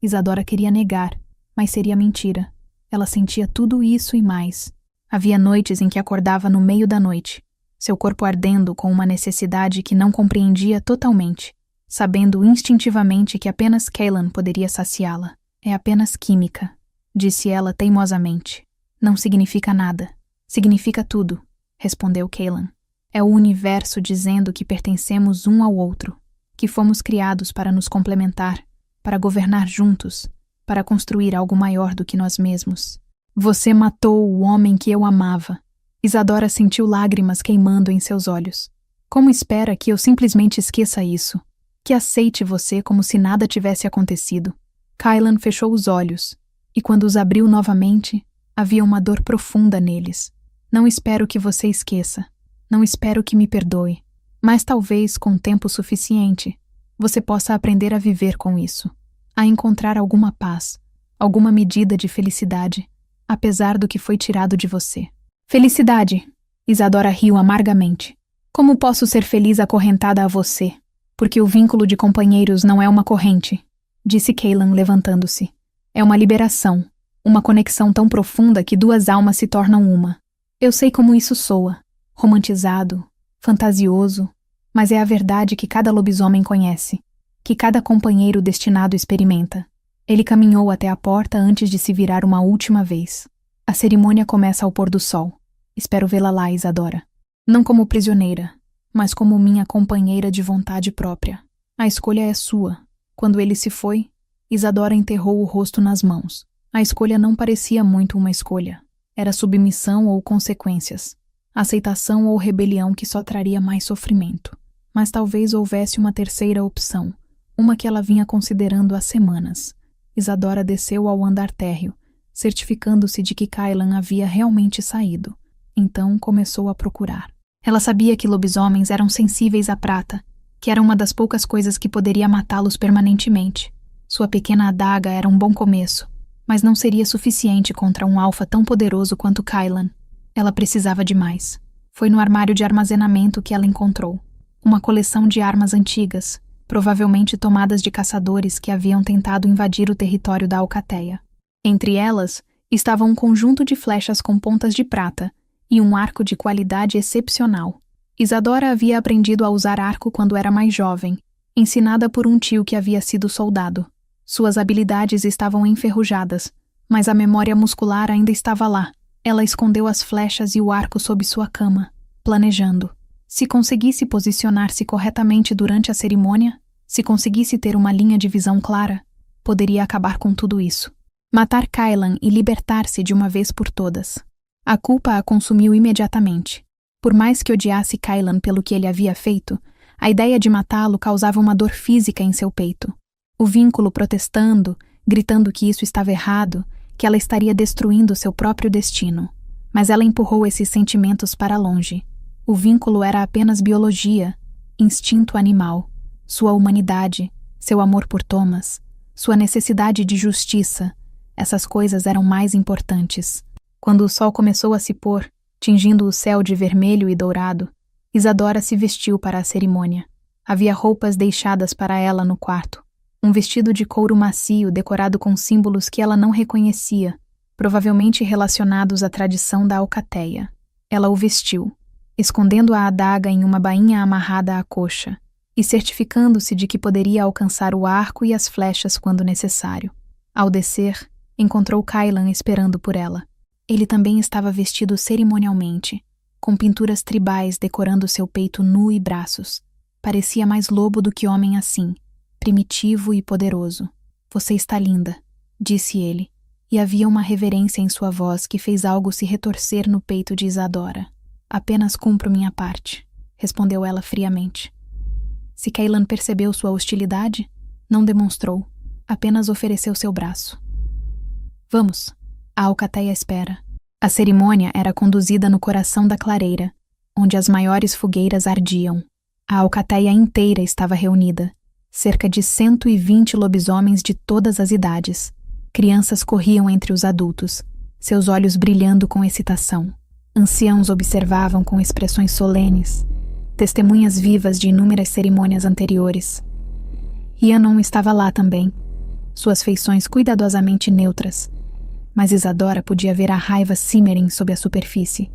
Speaker 1: Isadora queria negar, mas seria mentira. Ela sentia tudo isso e mais. Havia noites em que acordava no meio da noite, seu corpo ardendo com uma necessidade que não compreendia totalmente, sabendo instintivamente que apenas Cailan poderia saciá-la. É apenas química, disse ela teimosamente. Não significa nada. Significa tudo, respondeu Cailan. É o universo dizendo que pertencemos um ao outro, que fomos criados para nos complementar, para governar juntos, para construir algo maior do que nós mesmos. Você matou o homem que eu amava. Isadora sentiu lágrimas queimando em seus olhos. Como espera que eu simplesmente esqueça isso? Que aceite você como se nada tivesse acontecido? Cailan fechou os olhos, e quando os abriu novamente, havia uma dor profunda neles. Não espero que você esqueça. Não espero que me perdoe. Mas talvez, com tempo suficiente, você possa aprender a viver com isso, a encontrar alguma paz, alguma medida de felicidade, apesar do que foi tirado de você. Felicidade! Isadora riu amargamente. Como posso ser feliz acorrentada a você? Porque o vínculo de companheiros não é uma corrente, disse Cailan levantando-se. É uma liberação, uma conexão tão profunda que duas almas se tornam uma. Eu sei como isso soa, romantizado, fantasioso, mas é a verdade que cada lobisomem conhece, que cada companheiro destinado experimenta. Ele caminhou até a porta antes de se virar uma última vez. A cerimônia começa ao pôr do sol. Espero vê-la lá, Isadora. Não como prisioneira, mas como minha companheira de vontade própria. A escolha é sua. Quando ele se foi, Isadora enterrou o rosto nas mãos. A escolha não parecia muito uma escolha. Era submissão ou consequências. Aceitação ou rebelião que só traria mais sofrimento. Mas talvez houvesse uma terceira opção, uma que ela vinha considerando há semanas. Isadora desceu ao andar térreo, certificando-se de que Cailan havia realmente saído. Então começou a procurar. Ela sabia que lobisomens eram sensíveis à prata, que era uma das poucas coisas que poderia matá-los permanentemente. Sua pequena adaga era um bom começo, mas não seria suficiente contra um alfa tão poderoso quanto Cailan. Ela precisava de mais. Foi no armário de armazenamento que ela encontrou uma coleção de armas antigas, provavelmente tomadas de caçadores que haviam tentado invadir o território da alcateia. Entre elas, estava um conjunto de flechas com pontas de prata e um arco de qualidade excepcional. Isadora havia aprendido a usar arco quando era mais jovem, ensinada por um tio que havia sido soldado. Suas habilidades estavam enferrujadas, mas a memória muscular ainda estava lá. Ela escondeu as flechas e o arco sob sua cama, planejando. Se conseguisse posicionar-se corretamente durante a cerimônia, se conseguisse ter uma linha de visão clara, poderia acabar com tudo isso. Matar Cailan e libertar-se de uma vez por todas. A culpa a consumiu imediatamente. Por mais que odiasse Cailan pelo que ele havia feito, a ideia de matá-lo causava uma dor física em seu peito. O vínculo protestando, gritando que isso estava errado, que ela estaria destruindo seu próprio destino. Mas ela empurrou esses sentimentos para longe. O vínculo era apenas biologia, instinto animal, sua humanidade, seu amor por Thomas, sua necessidade de justiça. Essas coisas eram mais importantes. Quando o sol começou a se pôr, tingindo o céu de vermelho e dourado, Isadora se vestiu para a cerimônia. Havia roupas deixadas para ela no quarto. Um vestido de couro macio decorado com símbolos que ela não reconhecia, provavelmente relacionados à tradição da alcateia. Ela o vestiu, escondendo a adaga em uma bainha amarrada à coxa e certificando-se de que poderia alcançar o arco e as flechas quando necessário. Ao descer, encontrou Cailan esperando por ela. Ele também estava vestido cerimonialmente, com pinturas tribais decorando seu peito nu e braços. Parecia mais lobo do que homem assim, primitivo e poderoso. Você está linda, disse ele, e havia uma reverência em sua voz que fez algo se retorcer no peito de Isadora. Apenas cumpro minha parte, respondeu ela friamente. Se Cailan percebeu sua hostilidade, não demonstrou. apenas ofereceu seu braço. Vamos, a alcateia espera. A cerimônia era conduzida no coração da clareira, onde as maiores fogueiras ardiam. A alcateia inteira estava reunida, cerca de 120 lobisomens de todas as idades. Crianças corriam entre os adultos, seus olhos brilhando com excitação. Anciãos observavam com expressões solenes, testemunhas vivas de inúmeras cerimônias anteriores. Rhiannon estava lá também, suas feições cuidadosamente neutras, mas Isadora podia ver a raiva simmering sob a superfície.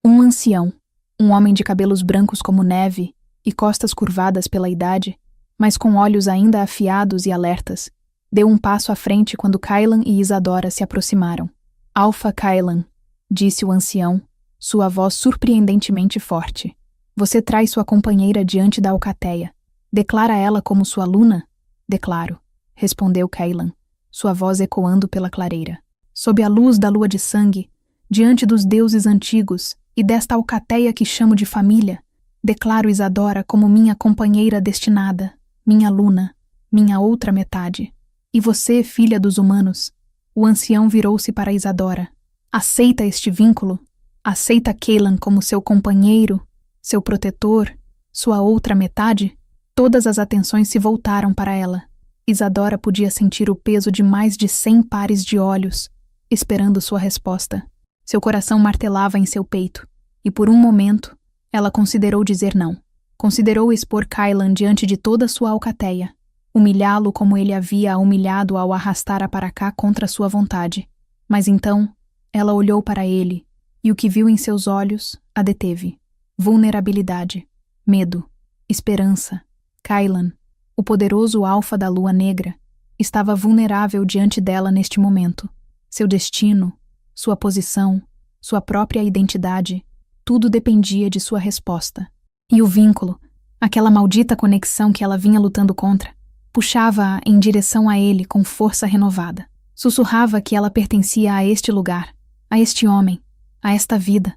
Speaker 1: Um ancião, um homem de cabelos brancos como neve e costas curvadas pela idade, mas com olhos ainda afiados e alertas, deu um passo à frente quando Kailan e Isadora se aproximaram. Alpha Kailan, disse o ancião, sua voz surpreendentemente forte. Você traz sua companheira diante da alcateia. Declara ela como sua aluna? Declaro, respondeu Kailan, sua voz ecoando pela clareira. Sob a luz da lua de sangue, diante dos deuses antigos e desta alcateia que chamo de família, declaro Isadora como minha companheira destinada, minha aluna, minha outra metade. E você, filha dos humanos? O ancião virou-se para Isadora. Aceita este vínculo? Aceita Kailan como seu companheiro, seu protetor, sua outra metade? Todas as atenções se voltaram para ela. Isadora podia sentir o peso de mais de 100 pares de olhos, esperando sua resposta. Seu coração martelava em seu peito, e por um momento, ela considerou dizer não. Considerou expor Kailan diante de toda sua alcateia, humilhá-lo como ele havia humilhado ao arrastar-a para cá contra sua vontade. Mas então, ela olhou para ele, e o que viu em seus olhos a deteve. Vulnerabilidade, medo, esperança. Kailan, o poderoso alfa da lua negra, estava vulnerável diante dela neste momento. Seu destino, sua posição, sua própria identidade, tudo dependia de sua resposta. E o vínculo, aquela maldita conexão que ela vinha lutando contra, puxava-a em direção a ele com força renovada. Sussurrava que ela pertencia a este lugar, a este homem, a esta vida.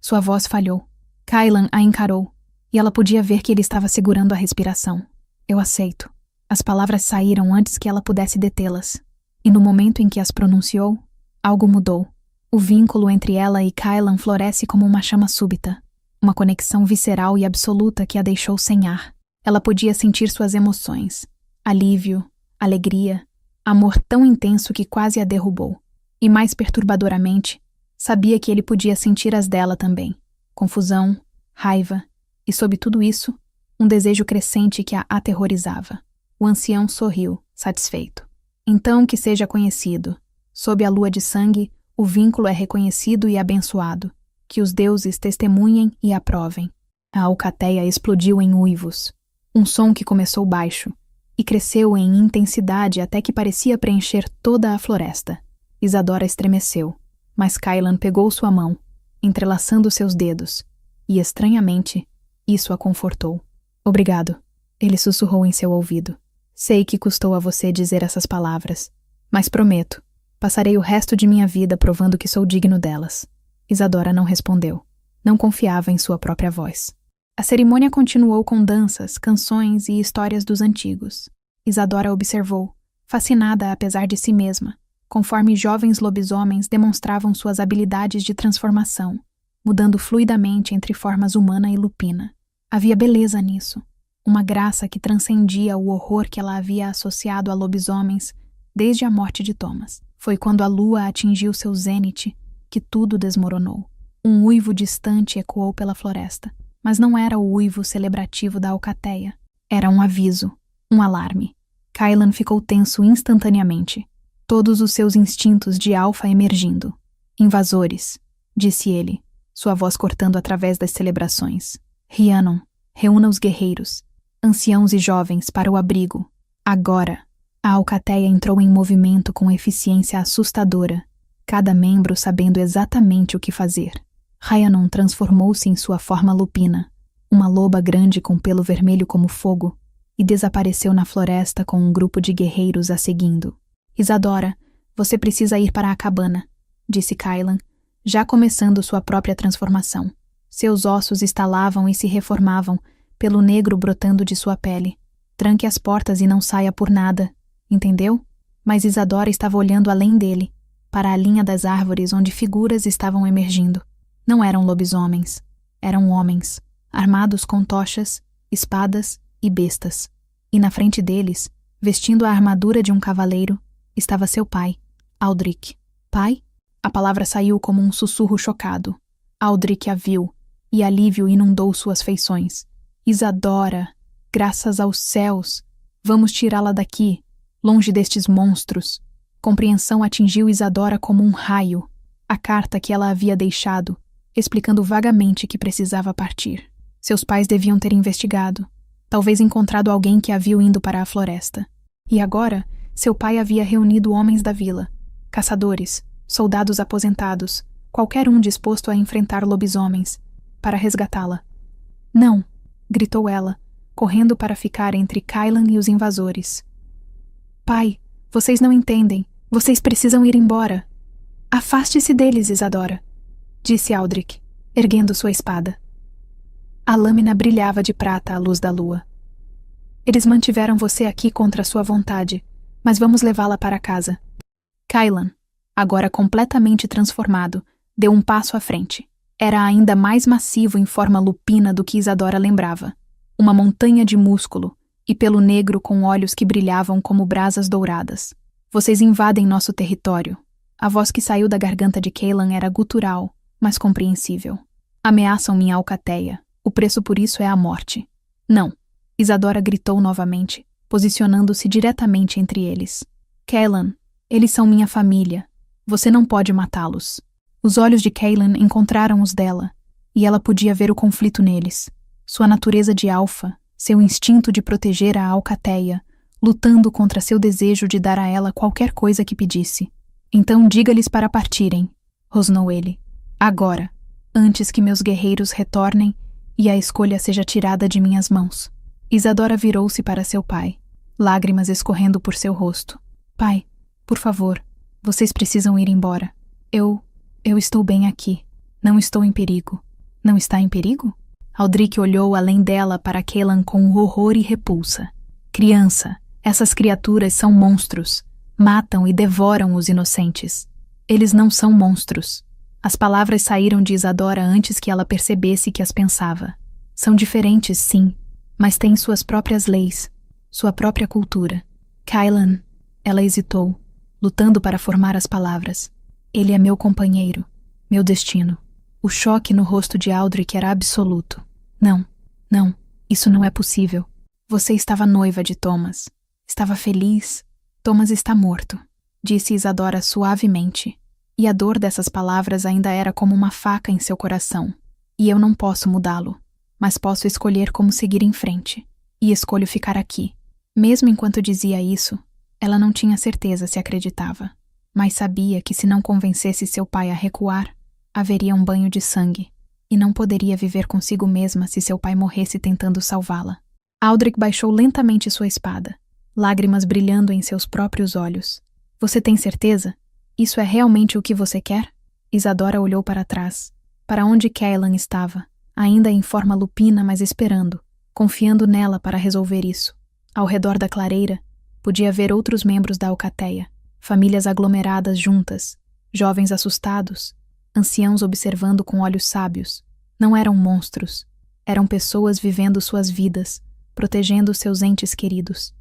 Speaker 1: Sua voz falhou. Kailan a encarou, e ela podia ver que ele estava segurando a respiração. Eu aceito. As palavras saíram antes que ela pudesse detê-las. E no momento em que as pronunciou, algo mudou. O vínculo entre ela e Kailan floresce como uma chama súbita. Uma conexão visceral e absoluta que a deixou sem ar. Ela podia sentir suas emoções. Alívio, alegria, amor tão intenso que quase a derrubou. E mais perturbadoramente, sabia que ele podia sentir as dela também. Confusão, raiva e, sob tudo isso, um desejo crescente que a aterrorizava. O ancião sorriu, satisfeito. Então que seja conhecido. Sob a lua de sangue, o vínculo é reconhecido e abençoado. Que os deuses testemunhem e aprovem. A alcateia explodiu em uivos. Um som que começou baixo e cresceu em intensidade até que parecia preencher toda a floresta. Isadora estremeceu, mas Kailan pegou sua mão, entrelaçando seus dedos, e, estranhamente, isso a confortou. Obrigado, ele sussurrou em seu ouvido. Sei que custou a você dizer essas palavras, mas prometo, passarei o resto de minha vida provando que sou digno delas. Isadora não respondeu. Não confiava em sua própria voz. A cerimônia continuou com danças, canções e histórias dos antigos. Isadora observou, fascinada apesar de si mesma, conforme jovens lobisomens demonstravam suas habilidades de transformação, mudando fluidamente entre formas humana e lupina. Havia beleza nisso, uma graça que transcendia o horror que ela havia associado a lobisomens desde a morte de Thomas. Foi quando a lua atingiu seu zênite que tudo desmoronou. Um uivo distante ecoou pela floresta, mas não era o uivo celebrativo da alcateia. Era um aviso, um alarme. Kailan ficou tenso instantaneamente, todos os seus instintos de alfa emergindo. Invasores, disse ele, sua voz cortando através das celebrações. Rhiannon, reúna os guerreiros, anciãos e jovens para o abrigo. Agora! A alcateia entrou em movimento com eficiência assustadora, cada membro sabendo exatamente o que fazer. Rhiannon transformou-se em sua forma lupina, uma loba grande com pelo vermelho como fogo, e desapareceu na floresta com um grupo de guerreiros a seguindo. Isadora, você precisa ir para a cabana, disse Kailan, já começando sua própria transformação. Seus ossos estalavam e se reformavam, pelo negro brotando de sua pele. Tranque as portas e não saia por nada, entendeu? Mas Isadora estava olhando além dele, para a linha das árvores onde figuras estavam emergindo. Não eram lobisomens, eram homens, armados com tochas, espadas e bestas. E na frente deles, vestindo a armadura de um cavaleiro, estava seu pai, Aldrich. Pai? A palavra saiu como um sussurro chocado. Aldrich a viu, e alívio inundou suas feições. Isadora, graças aos céus, vamos tirá-la daqui, longe destes monstros. Compreensão atingiu Isadora como um raio. A carta que ela havia deixado, explicando vagamente que precisava partir. Seus pais deviam ter investigado, talvez encontrado alguém que a viu indo para a floresta. E agora, seu pai havia reunido homens da vila, caçadores, soldados aposentados, qualquer um disposto a enfrentar lobisomens, para resgatá-la. Não! Gritou ela, correndo para ficar entre Kailan e os invasores. Pai, vocês não entendem. Vocês precisam ir embora. Afaste-se deles, Isadora, disse Aldrich, erguendo sua espada. A lâmina brilhava de prata à luz da lua. Eles mantiveram você aqui contra sua vontade, mas vamos levá-la para casa. Kailan, agora completamente transformado, deu um passo à frente. Era ainda mais massivo em forma lupina do que Isadora lembrava. Uma montanha de músculo, e pelo negro com olhos que brilhavam como brasas douradas. Vocês invadem nosso território. A voz que saiu da garganta de Kailan era gutural, mas compreensível. Ameaçam minha alcateia. O preço por isso é a morte. Não. Isadora gritou novamente, posicionando-se diretamente entre eles. Kailan, eles são minha família. Você não pode matá-los. Os olhos de Kailan encontraram os dela, e ela podia ver o conflito neles. Sua natureza de alfa, seu instinto de proteger a alcateia, lutando contra seu desejo de dar a ela qualquer coisa que pedisse. Então diga-lhes para partirem, rosnou ele. Agora, antes que meus guerreiros retornem e a escolha seja tirada de minhas mãos. Isadora virou-se para seu pai, lágrimas escorrendo por seu rosto. Pai, por favor, vocês precisam ir embora. Eu estou bem aqui. Não estou em perigo. Não está em perigo? Aldrich olhou além dela para Kailan com horror e repulsa. Criança, essas criaturas são monstros. Matam e devoram os inocentes. Eles não são monstros. As palavras saíram de Isadora antes que ela percebesse que as pensava. São diferentes, sim, mas têm suas próprias leis, sua própria cultura. Kailan, ela hesitou, lutando para formar as palavras. Ele é meu companheiro, meu destino. O choque no rosto de Aldrich era absoluto. Não, isso não é possível. Você estava noiva de Thomas. Estava feliz. Thomas está morto, disse Isadora suavemente. E a dor dessas palavras ainda era como uma faca em seu coração. E eu não posso mudá-lo, mas posso escolher como seguir em frente. E escolho ficar aqui. Mesmo enquanto dizia isso, ela não tinha certeza se acreditava. Mas sabia que se não convencesse seu pai a recuar, haveria um banho de sangue, e não poderia viver consigo mesma se seu pai morresse tentando salvá-la. Aldrich baixou lentamente sua espada, lágrimas brilhando em seus próprios olhos. Você tem certeza? Isso é realmente o que você quer? Isadora olhou para trás, para onde Kailan estava, ainda em forma lupina, mas esperando, confiando nela para resolver isso. Ao redor da clareira, podia ver outros membros da alcateia, famílias aglomeradas juntas, jovens assustados, anciãos observando com olhos sábios. Não eram monstros, eram pessoas vivendo suas vidas, protegendo seus entes queridos.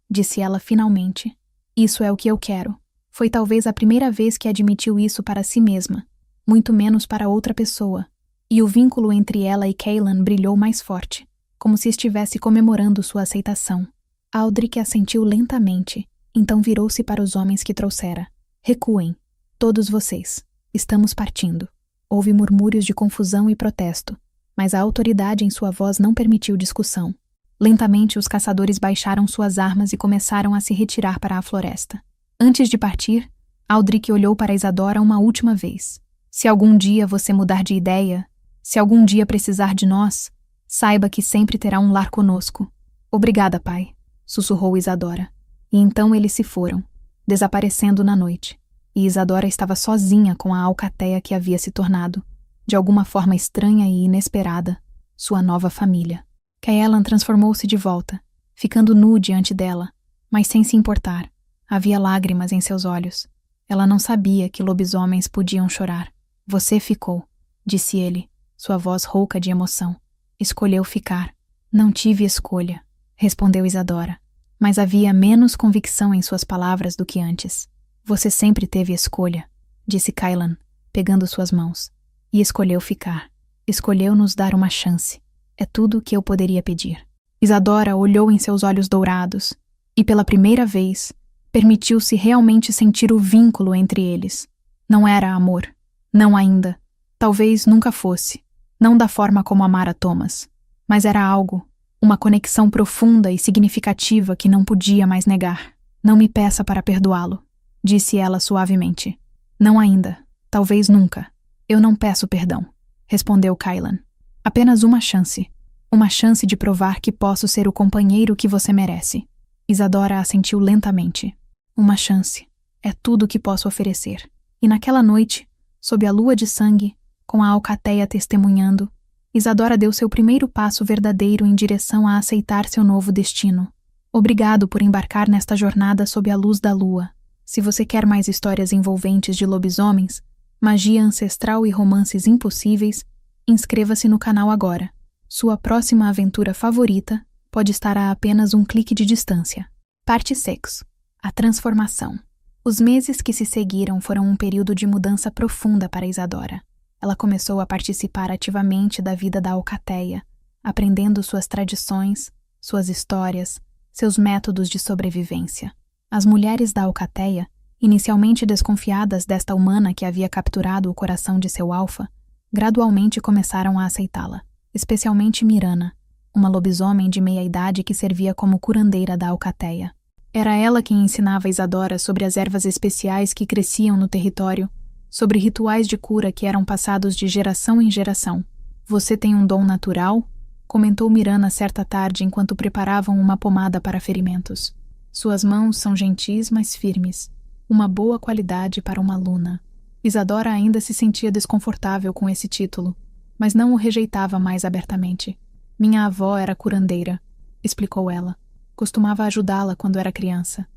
Speaker 1: Disse ela finalmente. Isso é o que eu quero. Foi talvez a primeira vez que admitiu isso para si mesma, muito menos para outra pessoa, e o vínculo entre ela e Kailan brilhou mais forte, como se estivesse comemorando sua aceitação. Aldrich assentiu lentamente, então virou-se para os homens que trouxera. Recuem, todos vocês. Estamos partindo. Houve murmúrios de confusão e protesto, mas a autoridade em sua voz não permitiu discussão. Lentamente os caçadores baixaram suas armas e começaram a se retirar para a floresta. Antes de partir, Aldrich olhou para Isadora uma última vez. Se algum dia você mudar de ideia, se algum dia precisar de nós, saiba que sempre terá um lar conosco. Obrigada, pai, sussurrou Isadora. E então eles se foram, desaparecendo na noite. E Isadora estava sozinha com a alcateia que havia se tornado, de alguma forma estranha e inesperada, sua nova família. Kailan transformou-se de volta, ficando nu diante dela, mas sem se importar. Havia lágrimas em seus olhos. Ela não sabia que lobisomens podiam chorar. Você ficou, disse ele, sua voz rouca de emoção. Escolheu ficar. Não tive escolha, respondeu Isadora, mas havia menos convicção em suas palavras do que antes. Você sempre teve escolha, disse Kylan, pegando suas mãos. E escolheu ficar. Escolheu nos dar uma chance. É tudo o que eu poderia pedir. Isadora olhou em seus olhos dourados e, pela primeira vez, permitiu-se realmente sentir o vínculo entre eles. Não era amor. Não ainda. Talvez nunca fosse. Não da forma como amara Thomas. Mas era algo, uma conexão profunda e significativa que não podia mais negar. Não me peça para perdoá-lo, disse ela suavemente. Não ainda. Talvez nunca. Eu não peço perdão, respondeu Kylan. Apenas uma chance. Uma chance de provar que posso ser o companheiro que você merece. Isadora assentiu lentamente. Uma chance. É tudo o que posso oferecer. E naquela noite, sob a lua de sangue, com a alcateia testemunhando, Isadora deu seu primeiro passo verdadeiro em direção a aceitar seu novo destino. Obrigado por embarcar nesta jornada sob a luz da lua. Se você quer mais histórias envolventes de lobisomens, magia ancestral e romances impossíveis, inscreva-se no canal agora. Sua próxima aventura favorita pode estar a apenas um clique de distância. Parte 6. A transformação. Os meses que se seguiram foram um período de mudança profunda para Isadora. Ela começou a participar ativamente da vida da alcateia, aprendendo suas tradições, suas histórias, seus métodos de sobrevivência. As mulheres da alcateia, inicialmente desconfiadas desta humana que havia capturado o coração de seu alfa, gradualmente começaram a aceitá-la, especialmente Mirana, uma lobisomem de meia-idade que servia como curandeira da alcateia. Era ela quem ensinava Isadora sobre as ervas especiais que cresciam no território, sobre rituais de cura que eram passados de geração em geração. Você tem um dom natural? Comentou Mirana certa tarde enquanto preparavam uma pomada para ferimentos. Suas mãos são gentis, mas firmes. Uma boa qualidade para uma aluna. Isadora ainda se sentia desconfortável com esse título, mas não o rejeitava mais abertamente. Minha avó era curandeira, explicou ela. Costumava ajudá-la quando era criança.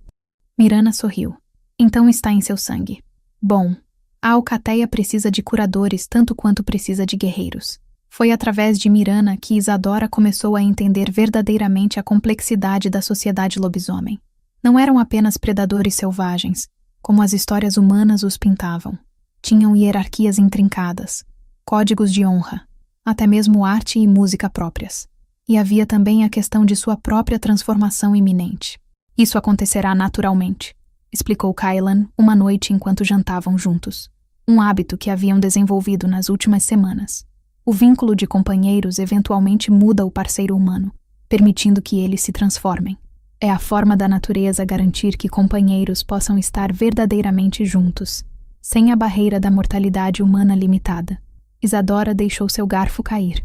Speaker 1: Mirana sorriu. Então está em seu sangue. Bom, a alcateia precisa de curadores tanto quanto precisa de guerreiros. Foi através de Mirana que Isadora começou a entender verdadeiramente a complexidade da sociedade lobisomem. Não eram apenas predadores selvagens, como as histórias humanas os pintavam. Tinham hierarquias intrincadas, códigos de honra, até mesmo arte e música próprias. E havia também a questão de sua própria transformação iminente. Isso acontecerá naturalmente, explicou Kylan uma noite enquanto jantavam juntos. Um hábito que haviam desenvolvido nas últimas semanas. O vínculo de companheiros eventualmente muda o parceiro humano, permitindo que eles se transformem. É a forma da natureza garantir que companheiros possam estar verdadeiramente juntos, sem a barreira da mortalidade humana limitada. Isadora deixou seu garfo cair.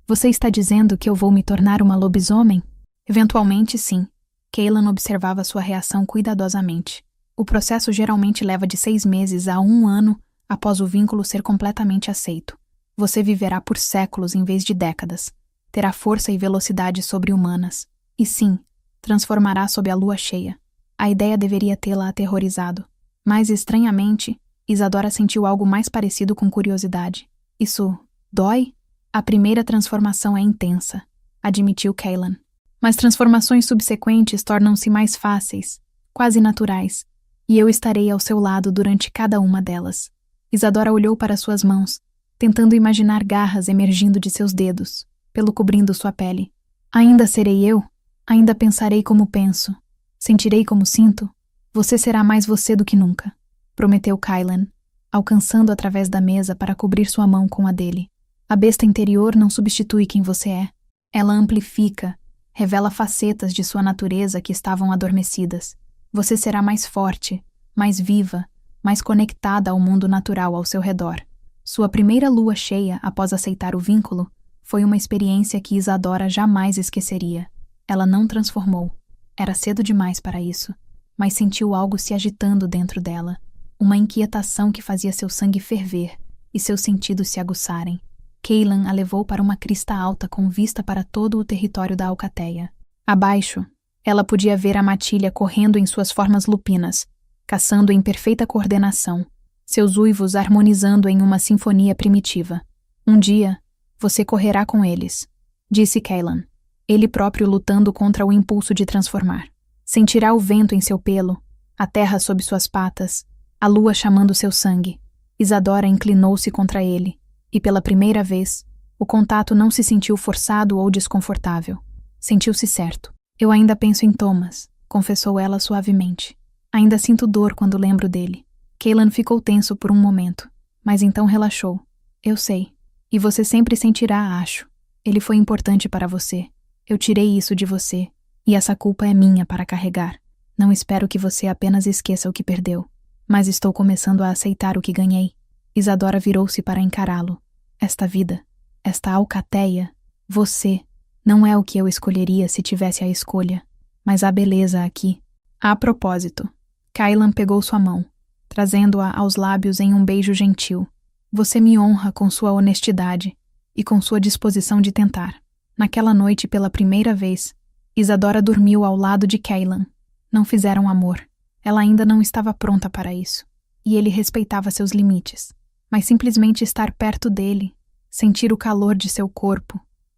Speaker 1: Você está dizendo que eu vou me tornar uma lobisomem? Eventualmente, sim. Kylan observava sua reação cuidadosamente. O processo geralmente leva de 6 meses a 1 ano após o vínculo ser completamente aceito. Você viverá por séculos em vez de décadas. Terá força e velocidade sobre-humanas. E sim, transformará sob a lua cheia. A ideia deveria tê-la aterrorizado. Mas, estranhamente, Isadora sentiu algo mais parecido com curiosidade. Isso dói? A primeira transformação é intensa, admitiu Kylan. Mas transformações subsequentes tornam-se mais fáceis, quase naturais, e eu estarei ao seu lado durante cada uma delas. Isadora olhou para suas mãos, tentando imaginar garras emergindo de seus dedos, pelo cobrindo sua pele. Ainda serei eu? Ainda pensarei como penso? Sentirei como sinto? Você será mais você do que nunca, prometeu Kylan, alcançando através da mesa para cobrir sua mão com a dele. A besta interior não substitui quem você é. Ela amplifica, revela facetas de sua natureza que estavam adormecidas. Você será mais forte, mais viva, mais conectada ao mundo natural ao seu redor. Sua primeira lua cheia após aceitar o vínculo foi uma experiência que Isadora jamais esqueceria. Ela não transformou. Era cedo demais para isso, mas sentiu algo se agitando dentro dela, uma inquietação que fazia seu sangue ferver e seus sentidos se aguçarem. Kylan a levou para uma crista alta com vista para todo o território da alcateia. Abaixo, Ela podia ver a matilha correndo em suas formas lupinas, caçando em perfeita coordenação, seus uivos harmonizando em uma sinfonia primitiva. Um dia, você correrá com eles, disse Cailan, ele próprio lutando contra o impulso de transformar. Sentirá o vento em seu pelo, a terra sob suas patas, a lua chamando seu sangue. Isadora inclinou-se contra ele, e pela primeira vez, o contato não se sentiu forçado ou desconfortável. Sentiu-se certo. Eu ainda penso em Thomas, confessou ela suavemente. Ainda sinto dor quando lembro dele. Cailan ficou tenso por um momento, mas então relaxou. Eu sei. E você sempre sentirá, acho. Ele foi importante para você. Eu tirei isso de você, e essa culpa é minha para carregar. Não espero que você apenas esqueça o que perdeu, mas estou começando a aceitar o que ganhei. Isadora virou-se para encará-lo. Esta vida, esta alcateia, você, não é o que eu escolheria se tivesse a escolha, mas a beleza aqui. A propósito, Cailan pegou sua mão, trazendo-a aos lábios em um beijo gentil. Você me honra com sua honestidade e com sua disposição de tentar. Naquela noite, pela primeira vez, Isadora dormiu ao lado de Cailan. Não fizeram amor. Ela ainda não estava pronta para isso. E ele respeitava seus limites. Mas simplesmente estar perto dele, sentir o calor de seu corpo,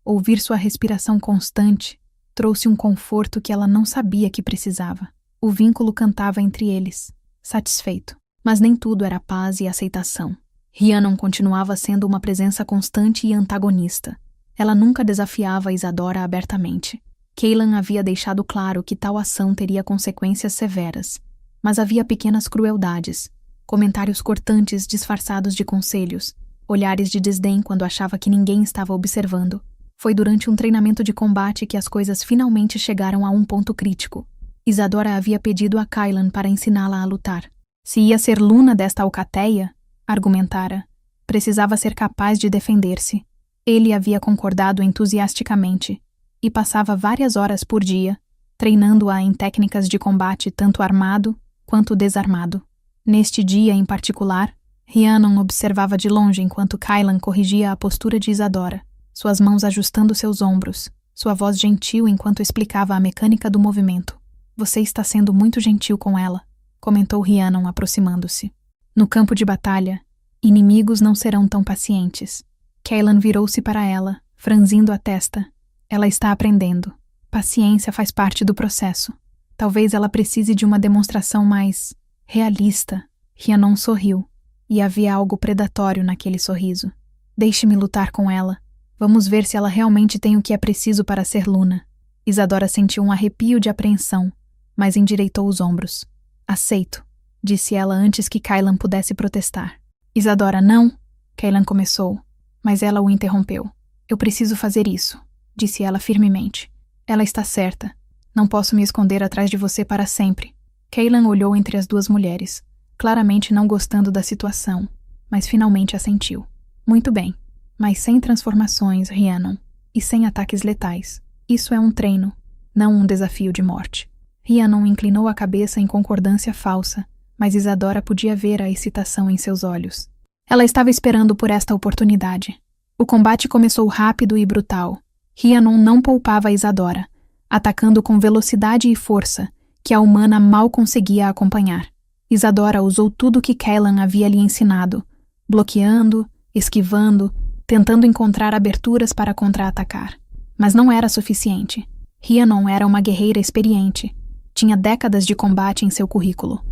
Speaker 1: ouvir sua respiração constante, trouxe um conforto que ela não sabia que precisava. O vínculo cantava entre eles, satisfeito. Mas nem tudo era paz e aceitação. Rhiannon continuava sendo uma presença constante e antagonista. Ela nunca desafiava Isadora abertamente. Cailan havia deixado claro que tal ação teria consequências severas, mas havia pequenas crueldades, comentários cortantes disfarçados de conselhos, olhares de desdém quando achava que ninguém estava observando. Foi durante um treinamento de combate que as coisas finalmente chegaram a um ponto crítico. Isadora havia pedido a Cailan para ensiná-la a lutar. Se ia ser Luna desta alcateia, argumentara, precisava ser capaz de defender-se. Ele havia concordado entusiasticamente e passava várias horas por dia, treinando-a em técnicas de combate tanto armado quanto desarmado. Neste dia em particular, Rhiannon observava de longe enquanto Cailan corrigia a postura de Isadora, suas mãos ajustando seus ombros, sua voz gentil enquanto explicava a mecânica do movimento. Você está sendo muito gentil com ela, comentou Rhiannon aproximando-se. No campo de batalha, inimigos não serão tão pacientes. Cailan virou-se para ela, franzindo a testa. Ela está aprendendo. Paciência faz parte do processo. Talvez ela precise de uma demonstração mais realista. Rhiannon sorriu, e havia algo predatório naquele sorriso. Deixe-me lutar com ela. Vamos ver se ela realmente tem o que é preciso para ser Luna. Isadora sentiu um arrepio de apreensão, mas endireitou os ombros. Aceito, disse ela antes que Cailan pudesse protestar. Isadora, não, Cailan começou, mas ela o interrompeu. Eu preciso fazer isso, disse ela firmemente. Ela está certa. Não posso me esconder atrás de você para sempre. Cailan olhou entre as duas mulheres, claramente não gostando da situação, mas finalmente assentiu. Muito bem, mas sem transformações, Rhiannon, e sem ataques letais. Isso é um treino, não um desafio de morte. Rhiannon inclinou a cabeça em concordância falsa, mas Isadora podia ver a excitação em seus olhos. Ela estava esperando por esta oportunidade. O combate começou rápido e brutal. Rhiannon não poupava Isadora, atacando com velocidade e força, que a humana mal conseguia acompanhar. Isadora usou tudo que Cailan havia lhe ensinado, bloqueando, esquivando, tentando encontrar aberturas para contra-atacar. Mas não era suficiente. Rhiannon era uma guerreira experiente. Tinha décadas de combate em seu currículo.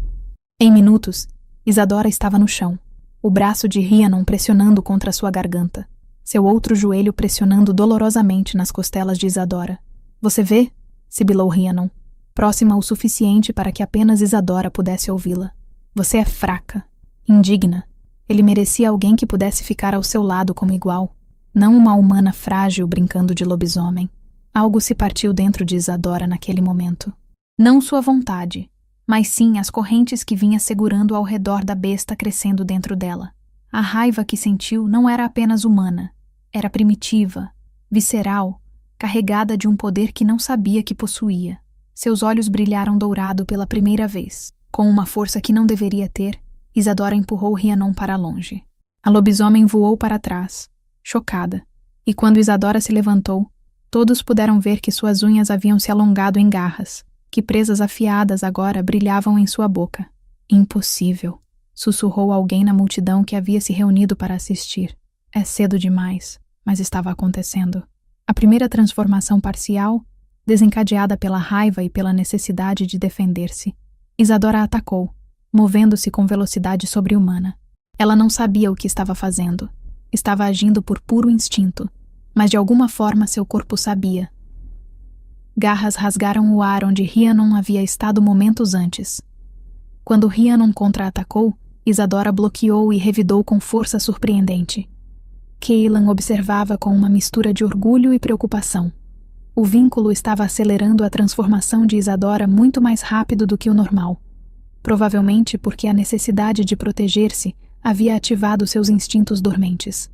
Speaker 1: Em minutos, Isadora estava no chão, o braço de Rhiannon pressionando contra sua garganta, seu outro joelho pressionando dolorosamente nas costelas de Isadora. Você vê? Sibilou Rhiannon, próxima o suficiente para que apenas Isadora pudesse ouvi-la. Você é fraca, indigna. Ele merecia alguém que pudesse ficar ao seu lado como igual, não uma humana frágil brincando de lobisomem. Algo se partiu dentro de Isadora naquele momento. Não sua vontade, mas sim as correntes que vinha segurando ao redor da besta crescendo dentro dela. A raiva que sentiu não era apenas humana, era primitiva, visceral, carregada de um poder que não sabia que possuía. Seus olhos brilharam dourado pela primeira vez. Com uma força que não deveria ter, Isadora empurrou Rhiannon para longe. A lobisomem voou para trás, chocada, e quando Isadora se levantou, todos puderam ver que suas unhas haviam se alongado em garras. que presas afiadas agora brilhavam em sua boca. Impossível, sussurrou alguém na multidão que havia se reunido para assistir. É cedo demais, mas estava acontecendo. A primeira transformação parcial, desencadeada pela raiva e pela necessidade de defender-se. Isadora atacou, movendo-se com velocidade sobre-humana. Ela não sabia o que estava fazendo. Estava agindo por puro instinto, mas de alguma forma seu corpo sabia. Garras rasgaram o ar onde Rhiannon havia estado momentos antes. Quando Rhiannon contra-atacou, Isadora bloqueou e revidou com força surpreendente. Cailan observava com uma mistura de orgulho e preocupação. O vínculo estava acelerando a transformação de Isadora muito mais rápido do que o normal. Provavelmente porque a necessidade de proteger-se havia ativado seus instintos dormentes.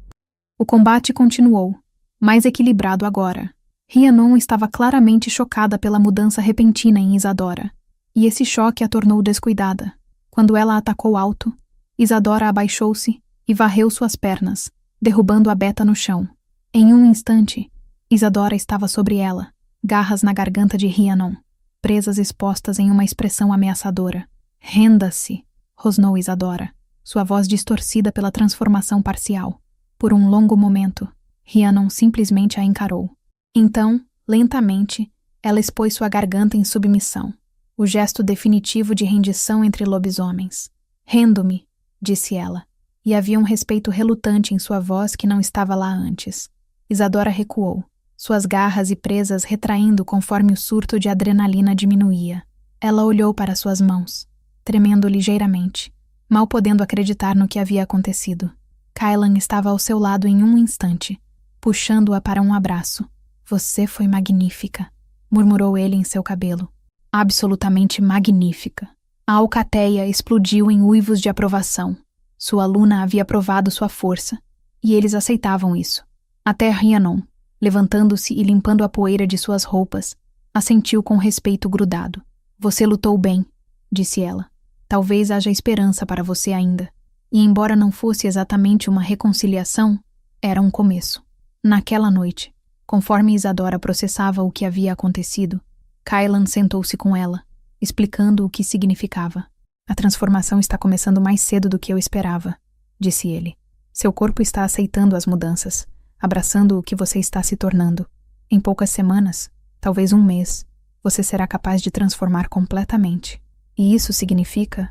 Speaker 1: O combate continuou, mais equilibrado agora. Rhiannon estava claramente chocada pela mudança repentina em Isadora, e esse choque a tornou descuidada. Quando ela atacou alto, Isadora abaixou-se e varreu suas pernas, derrubando a beta no chão. Em um instante, Isadora estava sobre ela, garras na garganta de Rhiannon, presas expostas em uma expressão ameaçadora. Renda-se, rosnou Isadora, sua voz distorcida pela transformação parcial. Por um longo momento, Rhiannon simplesmente a encarou. Então, lentamente, ela expôs sua garganta em submissão, o gesto definitivo de rendição entre lobisomens. Rendo-me, disse ela, e havia um respeito relutante em sua voz que não estava lá antes. Isadora recuou, suas garras e presas retraindo conforme o surto de adrenalina diminuía. Ela olhou para suas mãos, tremendo ligeiramente, mal podendo acreditar no que havia acontecido. Cailan estava ao seu lado em um instante, puxando-a para um abraço. Você foi magnífica, murmurou ele em seu cabelo. Absolutamente magnífica. A alcateia explodiu em uivos de aprovação. Sua aluna havia provado sua força, e eles aceitavam isso. Até Rhiannon, levantando-se e limpando a poeira de suas roupas, assentiu com respeito grudado. Você lutou bem, disse ela. Talvez haja esperança para você ainda. E embora não fosse exatamente uma reconciliação, era um começo. Naquela noite, conforme Isadora processava o que havia acontecido, Cailan sentou-se com ela, explicando o que significava. A transformação está começando mais cedo do que eu esperava, disse ele. Seu corpo está aceitando as mudanças, abraçando o que você está se tornando. Em poucas semanas, talvez um mês, você será capaz de transformar completamente. E isso significa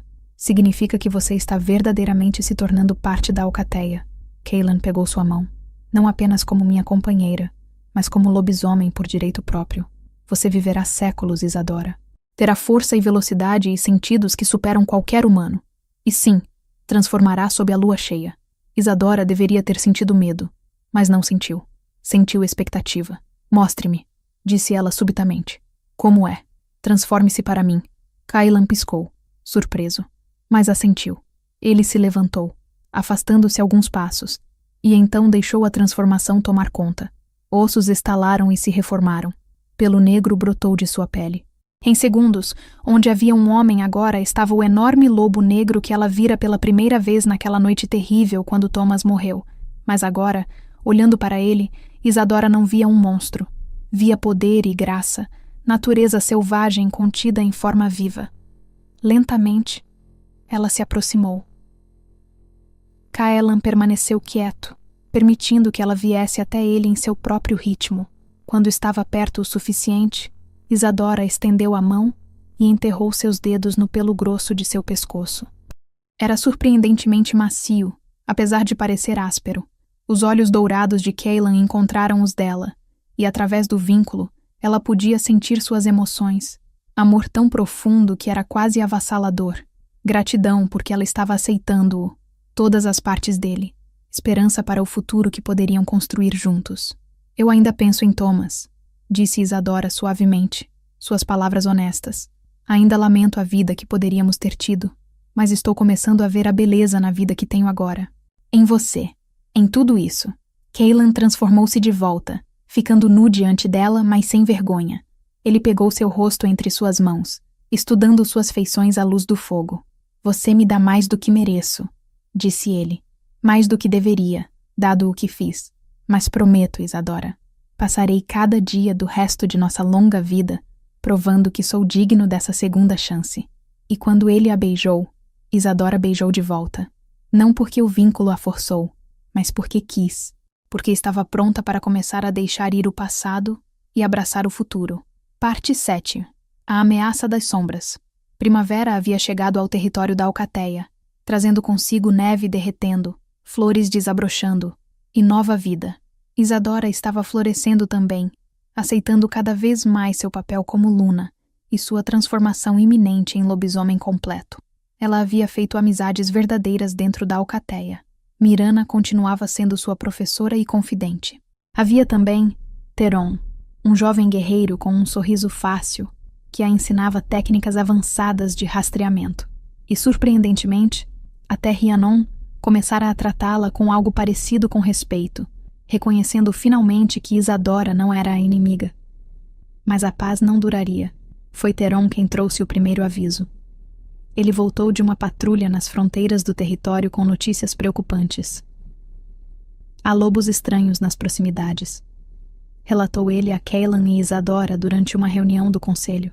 Speaker 1: que você está verdadeiramente se tornando parte da alcateia. Cailan pegou sua mão. Não apenas como minha companheira, mas como lobisomem por direito próprio. Você viverá séculos, Isadora. Terá força e velocidade e sentidos que superam qualquer humano. E sim, transformará sob a lua cheia. Isadora deveria ter sentido medo, mas não sentiu. Sentiu expectativa. Mostre-me, disse ela subitamente. Como é? Transforme-se para mim. Cailan piscou, surpreso, mas assentiu. Ele se levantou, afastando-se alguns passos, e então deixou a transformação tomar conta. Ossos estalaram e se reformaram. Pelo negro brotou de sua pele. Em segundos, onde havia um homem agora estava o enorme lobo negro que ela vira pela primeira vez naquela noite terrível quando Thomas morreu. Mas agora, olhando para ele, Isadora não via um monstro. Via poder e graça, natureza selvagem contida em forma viva. Lentamente, ela se aproximou. Cailan permaneceu quieto, permitindo que ela viesse até ele em seu próprio ritmo. Quando estava perto o suficiente, Isadora estendeu a mão e enterrou seus dedos no pelo grosso de seu pescoço. Era surpreendentemente macio, apesar de parecer áspero. Os olhos dourados de Cailan encontraram os dela, e através do vínculo, ela podia sentir suas emoções. Amor tão profundo que era quase avassalador. Gratidão porque ela estava aceitando-o, todas as partes dele. Esperança para o futuro que poderiam construir juntos. Eu ainda penso em Thomas, disse Isadora suavemente, suas palavras honestas. Ainda lamento a vida que poderíamos ter tido, mas estou começando a ver a beleza na vida que tenho agora. Em você, em tudo isso. Cailan transformou-se de volta, ficando nu diante dela, mas sem vergonha. Ele pegou seu rosto entre suas mãos, estudando suas feições à luz do fogo. Você me dá mais do que mereço, disse ele. Mais do que deveria, dado o que fiz. Mas prometo, Isadora, passarei cada dia do resto de nossa longa vida provando que sou digno dessa segunda chance. E quando ele a beijou, Isadora beijou de volta. Não porque o vínculo a forçou, mas porque quis. Porque estava pronta para começar a deixar ir o passado e abraçar o futuro. Parte 7. A ameaça das sombras. Primavera havia chegado ao território da Alcateia, trazendo consigo neve derretendo, flores desabrochando e nova vida. Isadora estava florescendo também, aceitando cada vez mais seu papel como Luna e sua transformação iminente em lobisomem completo. Ela havia feito amizades verdadeiras dentro da Alcateia. Mirana continuava sendo sua professora e confidente. Havia também Teron, um jovem guerreiro com um sorriso fácil, que a ensinava técnicas avançadas de rastreamento. E, surpreendentemente, até Rhiannon começara a tratá-la com algo parecido com respeito, reconhecendo finalmente que Isadora não era a inimiga. Mas a paz não duraria. Foi Teron quem trouxe o primeiro aviso. Ele voltou de uma patrulha nas fronteiras do território com notícias preocupantes. Há lobos estranhos nas proximidades, relatou ele a Cailan e Isadora durante uma reunião do conselho.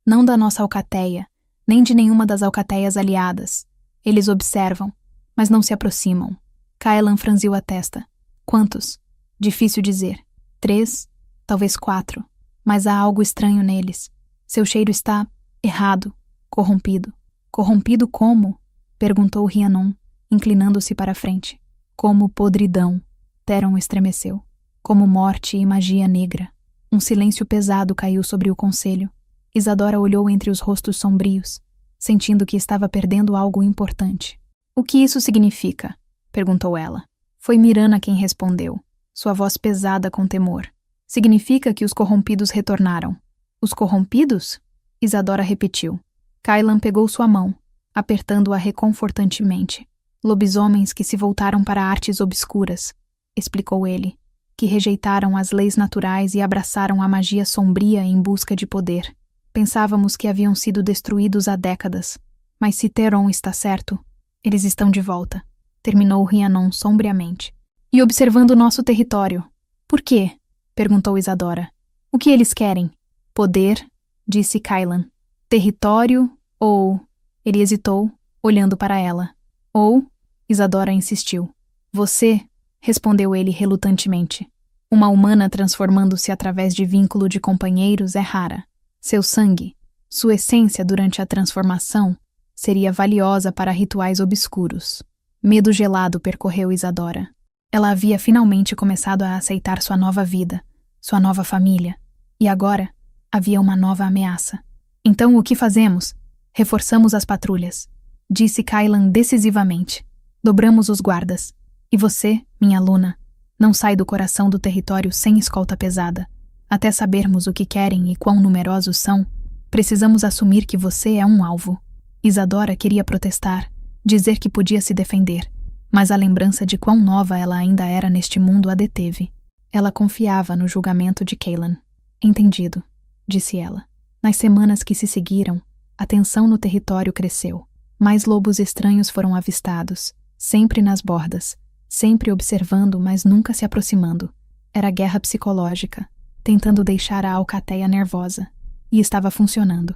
Speaker 1: Não da nossa alcateia, nem de nenhuma das alcateias aliadas. Eles observam, mas não se aproximam. Cailan franziu a testa. Quantos? Difícil dizer. 3, talvez 4. Mas há algo estranho neles. Seu cheiro está errado, corrompido. Corrompido como? Perguntou Rhiannon, inclinando-se para a frente. Como podridão. Teron estremeceu. Como morte e magia negra. Um silêncio pesado caiu sobre o conselho. Isadora olhou entre os rostos sombrios, sentindo que estava perdendo algo importante. O que isso significa? Perguntou ela. Foi Mirana quem respondeu, sua voz pesada com temor. Significa que os corrompidos retornaram. Os corrompidos? Isadora repetiu. Cailan pegou sua mão, apertando-a reconfortantemente. Lobisomens que se voltaram para artes obscuras, explicou ele, que rejeitaram as leis naturais e abraçaram a magia sombria em busca de poder. Pensávamos que haviam sido destruídos há décadas, mas se Teron está certo, eles estão de volta, terminou Rhiannon sombriamente. E observando nosso território. Por quê? Perguntou Isadora. O que eles querem? Poder, disse Cailan. Território ou... Ele hesitou, olhando para ela. Ou... Isadora insistiu. Você, respondeu ele relutantemente. Uma humana transformando-se através de vínculo de companheiros é rara. Seu sangue, sua essência durante a transformação, seria valiosa para rituais obscuros. Medo gelado percorreu Isadora. Ela havia finalmente começado a aceitar sua nova vida, sua nova família. E agora, havia uma nova ameaça. Então o que fazemos? Reforçamos as patrulhas, disse Cailan decisivamente. Dobramos os guardas. E você, minha Luna, não sai do coração do território sem escolta pesada. Até sabermos o que querem e quão numerosos são, precisamos assumir que você é um alvo. Isadora queria protestar, dizer que podia se defender, mas a lembrança de quão nova ela ainda era neste mundo a deteve. Ela confiava no julgamento de Cailan. Entendido, disse ela. Nas semanas que se seguiram, a tensão no território cresceu. Mais lobos estranhos foram avistados, sempre nas bordas, sempre observando, mas nunca se aproximando. Era guerra psicológica, tentando deixar a alcateia nervosa, e estava funcionando.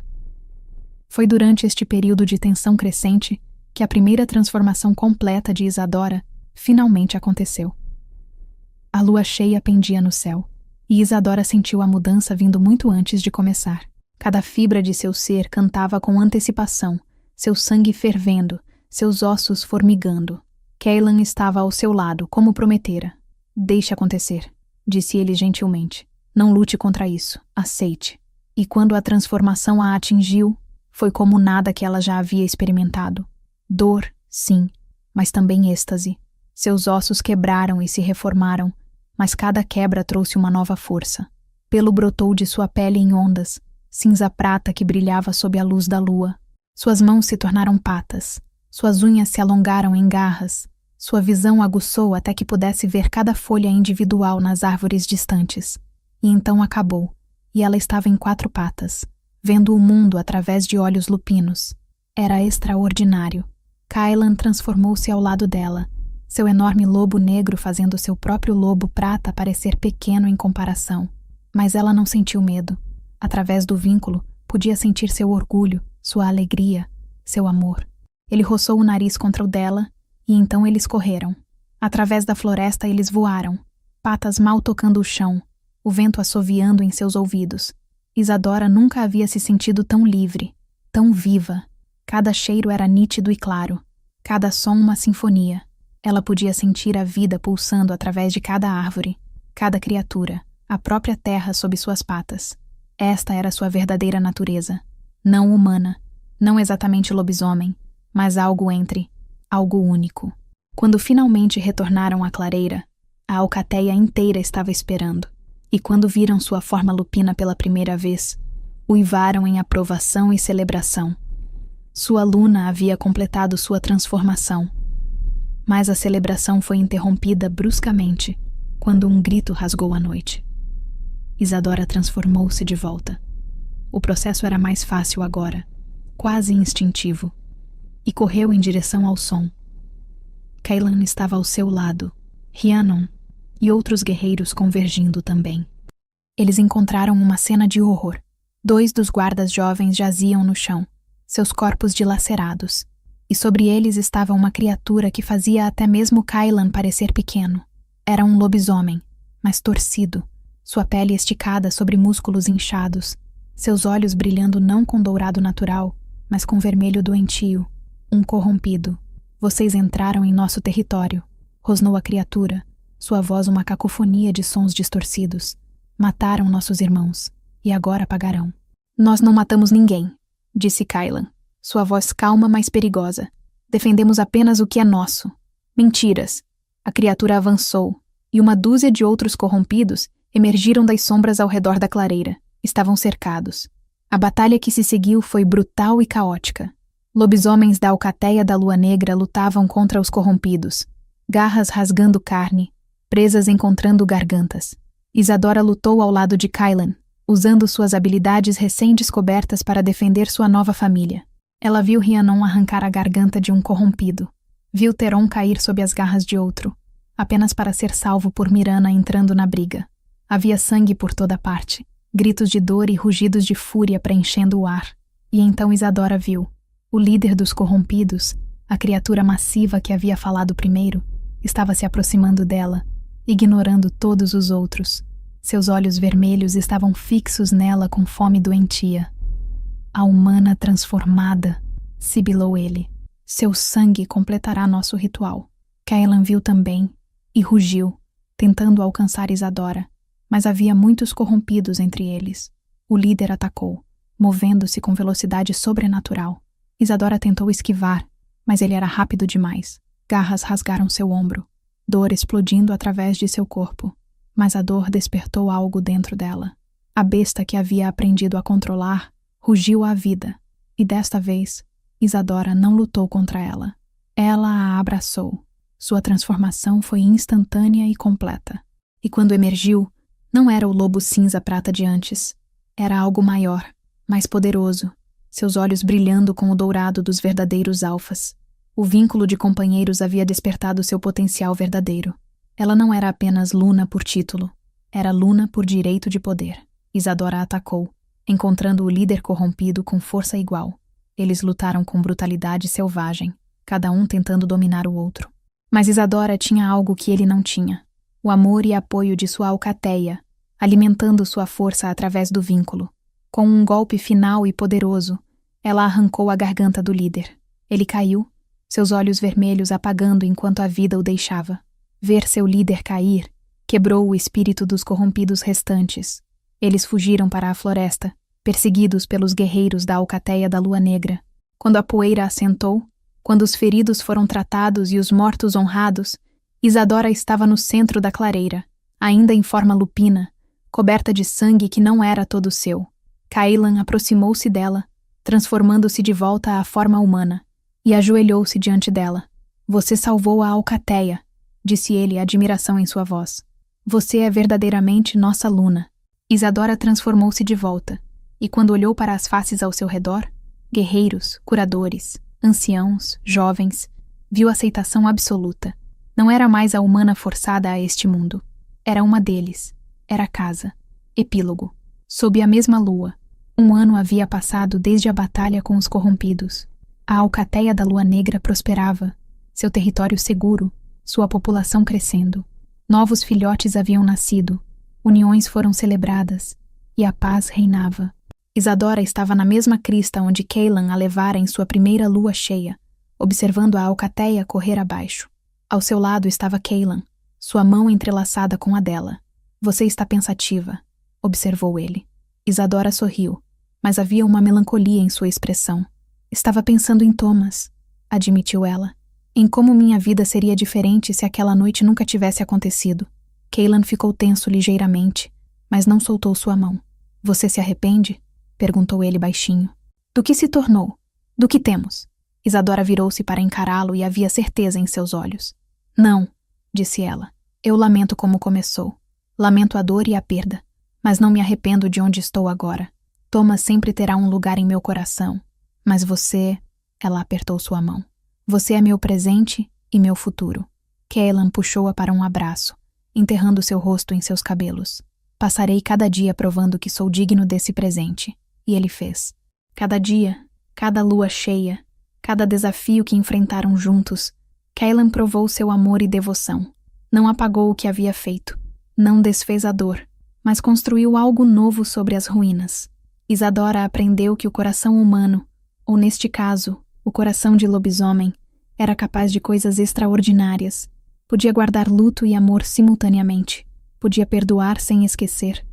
Speaker 1: Foi durante este período de tensão crescente que a primeira transformação completa de Isadora finalmente aconteceu. A lua cheia pendia no céu, e Isadora sentiu a mudança vindo muito antes de começar. Cada fibra de seu ser cantava com antecipação, seu sangue fervendo, seus ossos formigando. Cailan estava ao seu lado, como prometera. Deixe acontecer, disse ele gentilmente. Não lute contra isso, aceite. E quando a transformação a atingiu, foi como nada que ela já havia experimentado. Dor, sim, mas também êxtase. Seus ossos quebraram e se reformaram, mas cada quebra trouxe uma nova força. Pelo brotou de sua pele em ondas, cinza prata que brilhava sob a luz da lua. Suas mãos se tornaram patas, suas unhas se alongaram em garras, sua visão aguçou até que pudesse ver cada folha individual nas árvores distantes. E então acabou, e ela estava em 4 patas, vendo o mundo através de olhos lupinos. Era extraordinário. Cailan transformou-se ao lado dela, seu enorme lobo negro fazendo seu próprio lobo prata parecer pequeno em comparação. Mas ela não sentiu medo. Através do vínculo, podia sentir seu orgulho, sua alegria, seu amor. Ele roçou o nariz contra o dela, e então eles correram. Através da floresta eles voaram, patas mal tocando o chão, o vento assoviando em seus ouvidos. Isadora nunca havia se sentido tão livre, tão viva. Cada cheiro era nítido e claro, cada som uma sinfonia. Ela podia sentir a vida pulsando através de cada árvore, cada criatura, a própria terra sob suas patas. Esta era sua verdadeira natureza, não humana, não exatamente lobisomem, mas algo entre, algo único. Quando finalmente retornaram à clareira, a alcateia inteira estava esperando, e quando viram sua forma lupina pela primeira vez, uivaram em aprovação e celebração. Sua luna havia completado sua transformação. Mas a celebração foi interrompida bruscamente, quando um grito rasgou a noite. Isadora transformou-se de volta. O processo era mais fácil agora, quase instintivo, e correu em direção ao som. Cailan estava ao seu lado, Rhiannon e outros guerreiros convergindo também. Eles encontraram uma cena de horror. 2 dos guardas jovens jaziam no chão, seus corpos dilacerados, e sobre eles estava uma criatura que fazia até mesmo Cailan parecer pequeno. Era um lobisomem, mas torcido, sua pele esticada sobre músculos inchados, seus olhos brilhando não com dourado natural, mas com vermelho doentio, um corrompido. Vocês entraram em nosso território, rosnou a criatura, sua voz uma cacofonia de sons distorcidos. Mataram nossos irmãos, e agora pagarão. Nós não matamos ninguém, disse Cailan, sua voz calma, mas perigosa. Defendemos apenas o que é nosso. Mentiras. A criatura avançou, e uma dúzia de outros corrompidos emergiram das sombras ao redor da clareira. Estavam cercados. A batalha que se seguiu foi brutal e caótica. Lobisomens da alcateia da Lua Negra lutavam contra os corrompidos, garras rasgando carne, presas encontrando gargantas. Isadora lutou ao lado de Cailan, usando suas habilidades recém-descobertas para defender sua nova família. Ela viu Rhiannon arrancar a garganta de um corrompido. Viu Theron cair sob as garras de outro, apenas para ser salvo por Myrana entrando na briga. Havia sangue por toda parte, gritos de dor e rugidos de fúria preenchendo o ar. E então Isadora viu. O líder dos corrompidos, a criatura massiva que havia falado primeiro, estava se aproximando dela, ignorando todos os outros. Seus olhos vermelhos estavam fixos nela com fome doentia. A humana transformada, sibilou ele. Seu sangue completará nosso ritual. Cailan viu também, e rugiu, tentando alcançar Isadora. Mas havia muitos corrompidos entre eles. O líder atacou, movendo-se com velocidade sobrenatural. Isadora tentou esquivar, mas ele era rápido demais. Garras rasgaram seu ombro, dor explodindo através de seu corpo. Mas a dor despertou algo dentro dela. A besta que havia aprendido a controlar rugiu à vida, e desta vez, Isadora não lutou contra ela. Ela a abraçou. Sua transformação foi instantânea e completa. E quando emergiu, não era o lobo cinza-prata de antes. Era algo maior, mais poderoso, seus olhos brilhando com o dourado dos verdadeiros alfas. O vínculo de companheiros havia despertado seu potencial verdadeiro. Ela não era apenas Luna por título, era Luna por direito de poder. Isadora atacou, encontrando o líder corrompido com força igual. Eles lutaram com brutalidade selvagem, cada um tentando dominar o outro. Mas Isadora tinha algo que ele não tinha. O amor e apoio de sua alcateia, alimentando sua força através do vínculo. Com um golpe final e poderoso, ela arrancou a garganta do líder. Ele caiu, seus olhos vermelhos apagando enquanto a vida o deixava. Ver seu líder cair quebrou o espírito dos corrompidos restantes. Eles fugiram para a floresta, perseguidos pelos guerreiros da alcateia da Lua Negra. Quando a poeira assentou, quando os feridos foram tratados e os mortos honrados, Isadora estava no centro da clareira, ainda em forma lupina, coberta de sangue que não era todo seu. Cailan aproximou-se dela, transformando-se de volta à forma humana, e ajoelhou-se diante dela. Você salvou a alcateia, disse ele, admiração em sua voz. Você é verdadeiramente nossa Luna. Isadora transformou-se de volta, e quando olhou para as faces ao seu redor, guerreiros, curadores, anciãos, jovens, viu aceitação absoluta. Não era mais a humana forçada a este mundo. Era uma deles. Era casa. Epílogo. Sob a mesma lua, 1 ano havia passado desde a batalha com os corrompidos. A alcateia da Lua Negra prosperava, seu território seguro, sua população crescendo. Novos filhotes haviam nascido, uniões foram celebradas, e a paz reinava. Isadora estava na mesma crista onde Cailan a levara em sua primeira lua cheia, observando a alcateia correr abaixo. Ao seu lado estava Cailan, sua mão entrelaçada com a dela. Você está pensativa, observou ele. Isadora sorriu, mas havia uma melancolia em sua expressão. Estava pensando em Thomas, admitiu ela. Em como minha vida seria diferente se aquela noite nunca tivesse acontecido. Cailan ficou tenso ligeiramente, mas não soltou sua mão. Você se arrepende? Perguntou ele baixinho. Do que se tornou? Do que temos? Isadora virou-se para encará-lo e havia certeza em seus olhos. Não, disse ela. Eu lamento como começou. Lamento a dor e a perda, mas não me arrependo de onde estou agora. Thomas sempre terá um lugar em meu coração, mas você... Ela apertou sua mão. Você é meu presente e meu futuro. Cailan puxou-a para um abraço, enterrando seu rosto em seus cabelos. Passarei cada dia provando que sou digno desse presente. E ele fez. Cada dia, cada lua cheia, cada desafio que enfrentaram juntos, Cailan provou seu amor e devoção. Não apagou o que havia feito, não desfez a dor, mas construiu algo novo sobre as ruínas. Isadora aprendeu que o coração humano, ou neste caso, o coração de lobisomem, era capaz de coisas extraordinárias. Podia guardar luto e amor simultaneamente. Podia perdoar sem esquecer.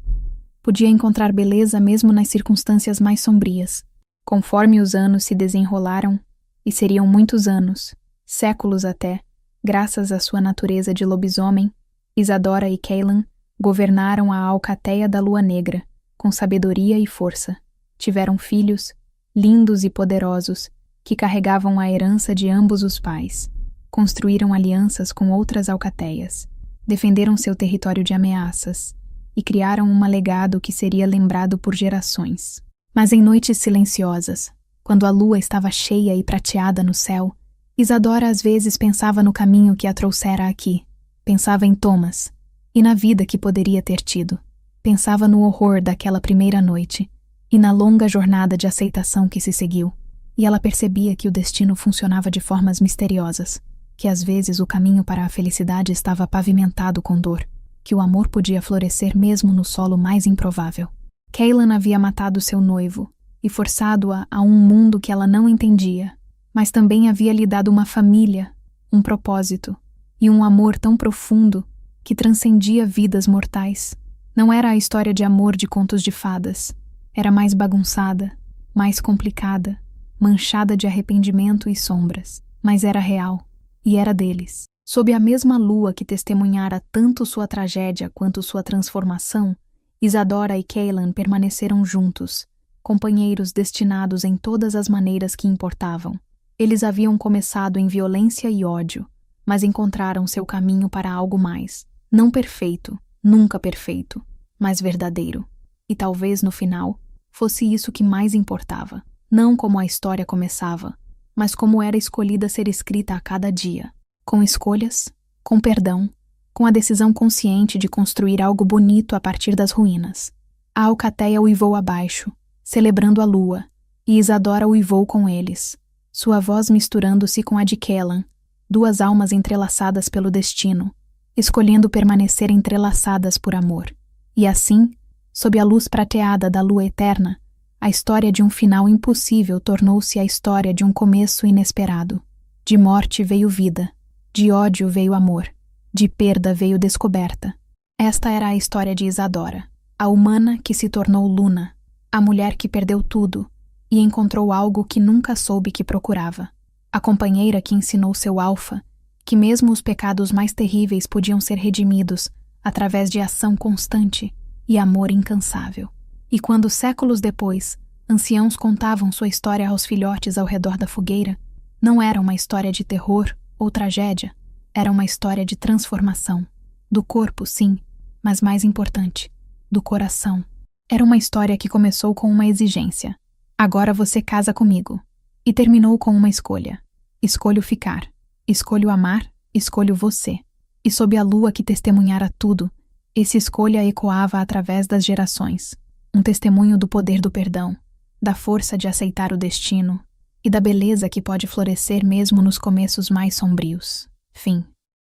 Speaker 1: Podia encontrar beleza mesmo nas circunstâncias mais sombrias. Conforme os anos se desenrolaram, e seriam muitos anos, séculos até, graças à sua natureza de lobisomem, Isadora e Cailan governaram a alcateia da Lua Negra, com sabedoria e força. Tiveram filhos, lindos e poderosos, que carregavam a herança de ambos os pais. Construíram alianças com outras alcateias, defenderam seu território de ameaças e criaram um legado que seria lembrado por gerações. Mas em noites silenciosas, quando a lua estava cheia e prateada no céu, Isadora às vezes pensava no caminho que a trouxera aqui. Pensava em Thomas e na vida que poderia ter tido. Pensava no horror daquela primeira noite e na longa jornada de aceitação que se seguiu. E ela percebia que o destino funcionava de formas misteriosas, que às vezes o caminho para a felicidade estava pavimentado com dor, que o amor podia florescer mesmo no solo mais improvável. Cailan havia matado seu noivo e forçado-a a um mundo que ela não entendia, mas também havia lhe dado uma família, um propósito e um amor tão profundo que transcendia vidas mortais. Não era a história de amor de contos de fadas. Era mais bagunçada, mais complicada, manchada de arrependimento e sombras, mas era real, e era deles. Sob a mesma lua que testemunhara tanto sua tragédia quanto sua transformação, Isadora e Cailan permaneceram juntos, companheiros destinados em todas as maneiras que importavam. Eles haviam começado em violência e ódio, mas encontraram seu caminho para algo mais, não perfeito, nunca perfeito, mas verdadeiro. E talvez, no final, fosse isso que mais importava. Não como a história começava, mas como era escolhida ser escrita a cada dia. Com escolhas, com perdão, com a decisão consciente de construir algo bonito a partir das ruínas. A alcateia uivou abaixo, celebrando a lua, e Isadora uivou com eles, sua voz misturando-se com a de Cailan, duas almas entrelaçadas pelo destino, escolhendo permanecer entrelaçadas por amor. E assim, sob a luz prateada da lua eterna, a história de um final impossível tornou-se a história de um começo inesperado. De morte veio vida, de ódio veio amor, de perda veio descoberta. Esta era a história de Isadora, a humana que se tornou Luna, a mulher que perdeu tudo e encontrou algo que nunca soube que procurava. A companheira que ensinou seu alfa, que mesmo os pecados mais terríveis podiam ser redimidos através de ação constante e amor incansável. E quando, séculos depois, anciãos contavam sua história aos filhotes ao redor da fogueira, não era uma história de terror ou tragédia, era uma história de transformação. Do corpo, sim, mas mais importante, do coração. Era uma história que começou com uma exigência. Agora você casa comigo. E terminou com uma escolha. Escolho ficar. Escolho amar. Escolho você. E sob a lua que testemunhara tudo, essa escolha ecoava através das gerações. um testemunho do poder do perdão, da força de aceitar o destino e da beleza que pode florescer mesmo nos começos mais sombrios. Fim.